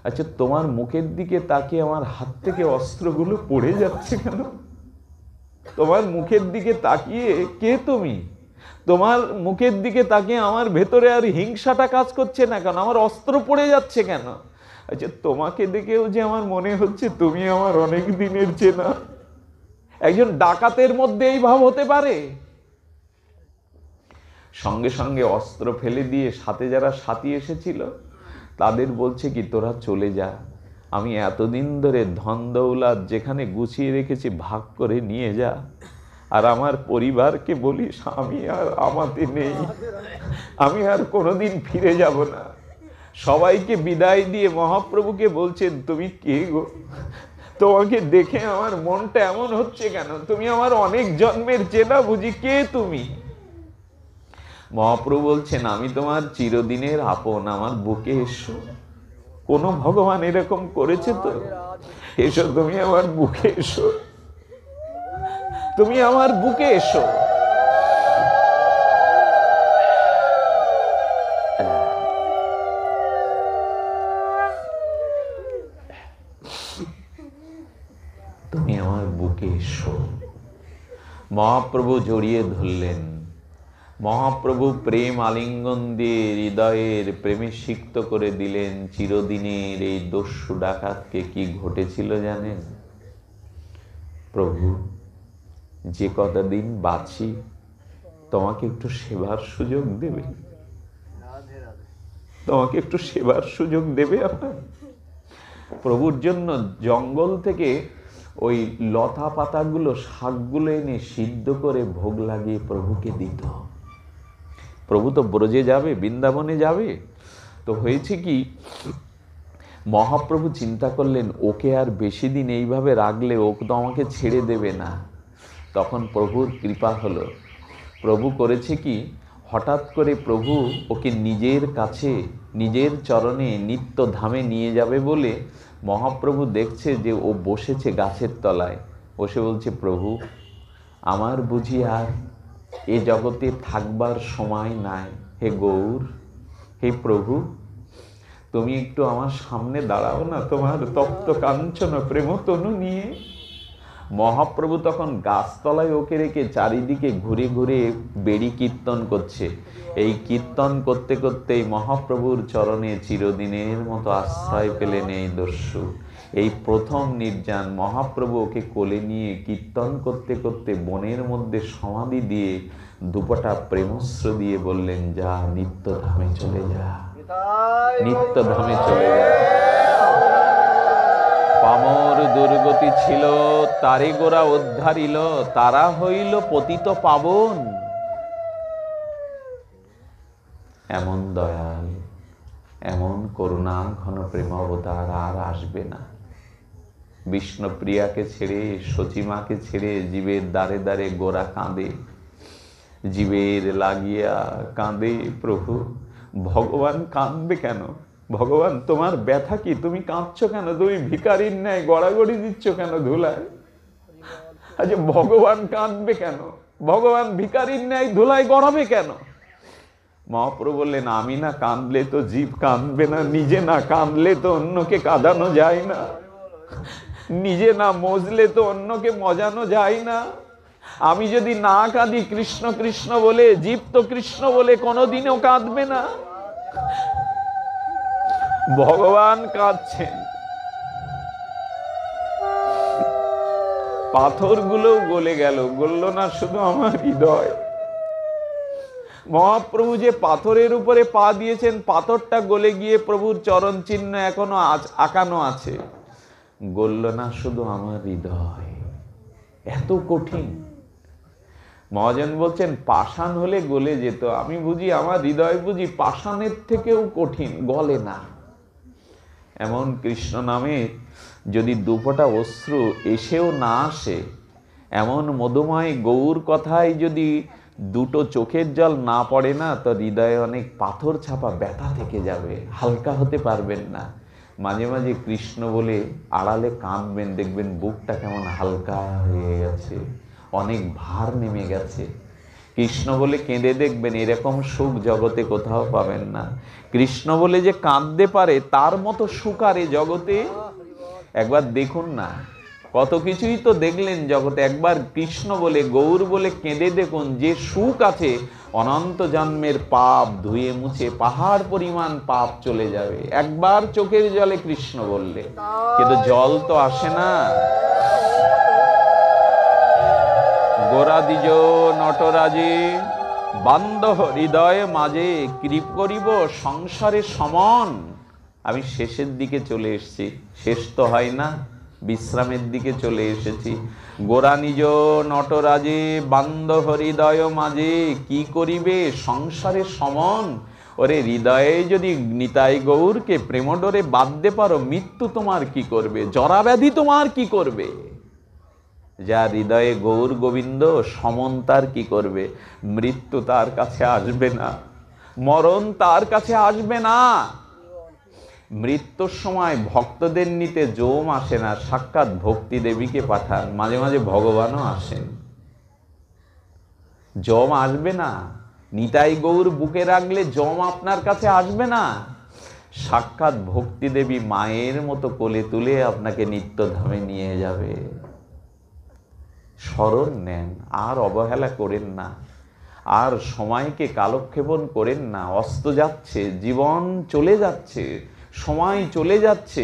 আচ্ছা, তোমার মুখের দিকে তাকিয়ে আমার হাত থেকে অস্ত্রগুলো পড়ে যাচ্ছে কেন? তোমার মুখের দিকে তাকিয়ে কে তুমি? তোমার মুখের দিকে তাকিয়ে আমার ভেতরে আর হিংসাটা কাজ করছে না কেন? আমার অস্ত্র পড়ে যাচ্ছে কেন? আচ্ছা, তোমাকে দেখেও যে আমার মনে হচ্ছে তুমি আমার অনেক দিনের চেনা। একজন ডাকাতের মধ্যে এই ভাব হতে পারে? সঙ্গে সঙ্গে অস্ত্র ফেলে দিয়ে সাথে যারা সাথী এসেছিল তাদের বলছে কি, তোরা চলে যা, আমি এতদিন ধরে ধন দৌলত যেখানে গুছিয়ে রেখেছি ভাগ করে নিয়ে যা। আর আমার পরিবারকে বলিস আমি আর আমাতে নেই, আমি আর কোনোদিন ফিরে যাব না। সবাইকে বিদায় দিয়ে মহাপ্রভুকে বলছেন, তুমি কে গো? তোমাকে দেখে আমার মনটা এমন হচ্ছে কেন? তুমি আমার অনেক জন্মের চেনা বুঝি? কে তুমি? মহাপ্রভু বলছেন, আমি তোমার চিরদিনের আপন, আমার বুকে এসো। কোন ভগবান এরকম করেছে তো? এসো, তুমি আমার বুকে এসো, তুমি আমার বুকে এসো। তুমি আমার বুকে এসো। মহাপ্রভু জড়িয়ে ধরলেন। মহাপ্রভু প্রেম আলিঙ্গন দিয়ে হৃদয়ের প্রেমে সিক্ত করে দিলেন। চিরদিনের এই দস্যু ডাকাতকে কি ঘটেছিল জানেন? প্রভু, যে কটা দিন বাঁচি তোমাকে একটু সেবার সুযোগ দেবে, তোমাকে একটু সেবার সুযোগ দেবে আপনার। প্রভুর জন্য জঙ্গল থেকে ওই লতা পাতাগুলো, শাকগুলো এনে সিদ্ধ করে ভোগ লাগিয়ে প্রভুকে দিত। প্রভু তো ব্রজে যাবে, বৃন্দাবনে যাবে। তো হয়েছে কি, মহাপ্রভু চিন্তা করলেন ওকে আর বেশি দিন এইভাবে রাখলে ও তো আমাকে ছেড়ে দেবে না। তখন প্রভুর কৃপা হলো। প্রভু করেছে কি, হঠাৎ করে প্রভু ওকে নিজের কাছে, নিজের চরণে নিত্য ধামে নিয়ে যাবে বলে মহাপ্রভু দেখছে যে ও বসেছে গাছের তলায়, বসে বলছে, প্রভু আমার বুঝি আর এ জগতে থাকবার সময় নাই। হে গৌর, হে প্রভু, তুমি একটু আমার সামনে দাঁড়াও না তোমার তপ্ত কাঞ্চন প্রেমতনু নিয়ে। মহাপ্রভু তখন গাছতলায় ওকে রেখে চারিদিকে ঘুরে ঘুরে বেড়ি কীর্তন করছে। এই কীর্তন করতে করতেই মহাপ্রভুর চরণে চিরদিনের মতো আশ্রয় পেলেন এই দস্যু। এই প্রথম নির্যান মহাপ্রভু ওকে কোলে নিয়ে কীর্তন করতে করতে বনের মধ্যে সমাধি দিয়ে দুপটা প্রেমস্র দিয়ে বললেন, যা নিত্য ধামে চলে যা, নিত্য ধামে চলে যা। পামর দুর্গতি ছিল, তারে গোরা উদ্ধারিল, তারা হইল পতিত পাবন। এমন দয়াল, এমন করুণা ঘন প্রেম অবতার আর আসবে না। বিষ্ণুপ্রিয়াকে ছেড়ে, সচিমাকে ছেড়ে জীবের দ্বারে দ্বারে গোরা কাঁদে, জীবের লাগিয়া কাঁদে। প্রভু, ভগবান কাঁদবে কেন? ভগবান তোমার ব্যথা কি? তুমি কাঁদছো কেন? তুমি ভিখারির ন্যায় গড়াগড়ি দিচ্ছ কেন ধুলায়? আচ্ছা, ভগবান কাঁদবে কেন? ভগবান ভিখারির ন্যায় ধুলায় গড়াবে কেন? মহাপ্রভু বললেন, আমি না কাঁদলে তো জীব কাঁদবে না, নিজে না কাঁদলে তো অন্যকে কাঁদানো যায় না, নিজে না মজলে তো অন্যকে মজানো যায় না। আমি যদি না কাঁদি কৃষ্ণ কৃষ্ণ বলে, জীব তো কৃষ্ণ বলে কোনোদিনও কাঁদবে না। ভগবান কাঁদছেন। পাথরগুলো গলে গেল, গলল না শুধু আমার হৃদয়। মহাপ্রভু যে পাথরের উপরে পা দিয়েছেন, পাথরটা গলে গিয়ে প্রভুর চরণ চিহ্ন এখনো আঁকানো আছে। গলল না শুধু আমার হৃদয়। এত কঠিন। মহাজন বলছেন, পাষাণ হলে গলে যেত, আমি বুঝি আমার হৃদয় বুঝি পাষাণের থেকেও কঠিন, গলে না। এমন কৃষ্ণ নামে যদি দুপোটা অশ্রু এসেও না আসে, এমন মধুময় গৌর কথায় যদি দুটো চোখের জল না পড়ে না, তো হৃদয়ে অনেক পাথর ছাপা ব্যথা থেকে যাবে, হালকা হতে পারবেন না। মাঝে মাঝে কৃষ্ণ বলে আড়ালে কাঁদবেন, দেখবেন বুকটা কেমন হালকা হয়ে গেছে, অনেক ভার নেমে গেছে। কৃষ্ণ বলে কেঁদে দেখবেন, এরকম সুখ জগতে কোথাও পাবেন না। কৃষ্ণ বলে যে কাঁদতে পারে, তার মতো সুখ আর এ জগতে একবার দেখুন না। কত কিছুই তো দেখলেন জগতে, একবার কৃষ্ণ বলে, গৌর বলে কেঁদে দেখুন, যে সুখ আছে অনন্ত জন্মের পাপ ধুয়ে মুছে পাহাড় পরিমাণ পাপ চলে যাবে একবার চোখের জলে কৃষ্ণ বললে। কিন্তু জল তো আসে না। গোরা দ্বিজ নটরাজে বান্ধ হৃদয় মাঝে কৃপ করিব সংসারে সমন। আমি শেষের দিকে চলে এসেছি, শেষ তো হয় না, বিশ্রামের দিকে চলে এসেছি। গোরা নিজ নটরাজে বান্ধ হৃদয় মাঝে কি করিবে সংসারে সমন। ওরে হৃদয়ে যদি নিতাই গৌরকে প্রেমডোরে বাঁধতে পারো, মৃত্যু তোমার কি করবে, জরাব্যাধি তোমার কি করবে? যার হৃদয়ে গৌর গোবিন্দ, সমন তার কি করবে? মৃত্যু তার কাছে আসবে না, মরণ তার কাছে আসবে না। মৃত্যুর সময় ভক্তদের নিতে যম আসে না, সাক্ষাৎ ভক্তি দেবীকে পাঠান, মাঝে মাঝে ভগবানও আসেন। যম আসবে না, নিতাই গৌর বুকে রাখলে যম আপনার কাছে আসবে না। সাক্ষাৎ ভক্তি দেবী মায়ের মতো কোলে তুলে আপনাকে নিত্যধামে নিয়ে যাবে। স্মরণ নেন, আর অবহেলা করেন না। আর সময়কে কালক্ষেপণ করেন না। অস্ত যাচ্ছে, জীবন চলে যাচ্ছে, সময় চলে যাচ্ছে।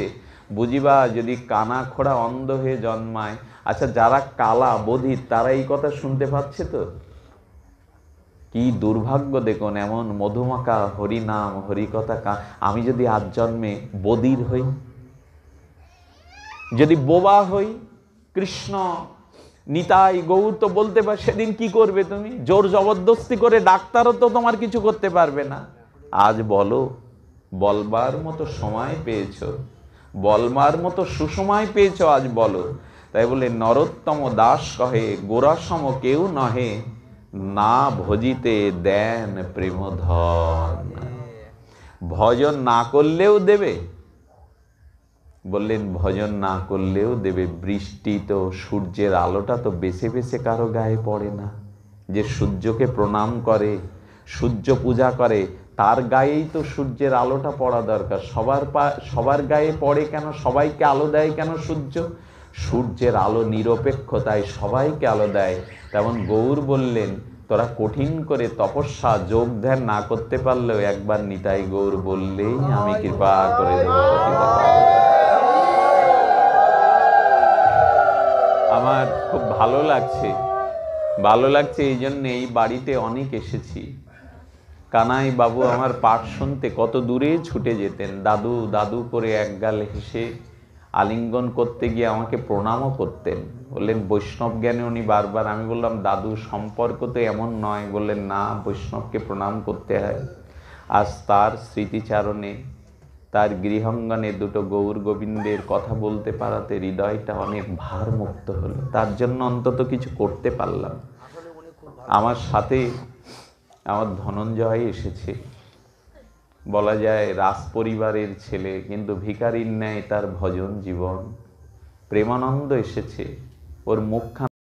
বুঝিবা যদি কানা খোড়া অন্ধ হয়ে জন্মায়। আচ্ছা, যারা কালা বধির তারা এই কথা শুনতে পাচ্ছে তো? কি দুর্ভাগ্য দেখুন, এমন মধুমাখা হরিনাম হরিকথা। আমি যদি আজ জন্মে বধির হই, যদি বোবা হই, কৃষ্ণ নিতাই গৌর তো বলতে পার, সেদিন কি করবে তুমি? জোর জবরদস্তি করে ডাক্তারও তো তোমার কিছু করতে পারবে না। আজ বলো, বলবার মতো সময় পেয়েছো, বলবার মতো সুসময় পেয়েছো, আজ বলো। তাই বলে নরোত্তম দাস কহে, গোরাসম কেউ নহে, না ভজিতে দেন প্রেমধন। ভজন না করলেও দেবে, বললেন ভজন না করলেও দেবে। বৃষ্টি তো, সূর্যের আলোটা তো বেছে বেছে কারো গায়ে পড়ে না। যে সূর্যকে প্রণাম করে, সূর্য পূজা করে, তার গায়েই তো সূর্যের আলোটা পড়া দরকার। সবার গায়ে পড়ে কেন? সবাইকে আলো দেয় কেন সূর্য? সূর্যের আলো নিরপেক্ষ, তাই সবাইকে আলো দেয়। তেমন গৌর বললেন, তোরা কঠিন করে তপস্যা যোগ ধ্যান না করতে পারলেও একবার নিতাই গৌর বললেই আমি কৃপা করে দেব। আমার খুব ভালো লাগছে এই জন্য এই বাড়িতে অনেক এসেছি। কানাই বাবু আমার পাঠ শুনতে কত দূরে ছুটে যেতেন, দাদু দাদু করে একগাল হেসে আলিঙ্গন করতে গিয়ে আমাকে প্রণামও করতেন। বললেন বৈষ্ণব জ্ঞানে উনি বারবার। আমি বললাম দাদু সম্পর্ক তো এমন নয়। বললেন না, বৈষ্ণবকে প্রণাম করতে হয়। আজ তার স্মৃতিচারণে, তার গৃহাঙ্গনে দুটো গৌর গোবিন্দের কথা বলতে পারাতে হৃদয়টা অনেক ভার মুক্ত হলো। তার জন্য অন্তত কিছু করতে পারলাম। আমার সাথে আমার ধনঞ্জয় এসেছে, বলা যায় রাজ পরিবারের ছেলে, কিন্তু ভিখারির ন্যায় তার ভজন জীবন। প্রেমানন্দ এসেছে, ওর মুখখানা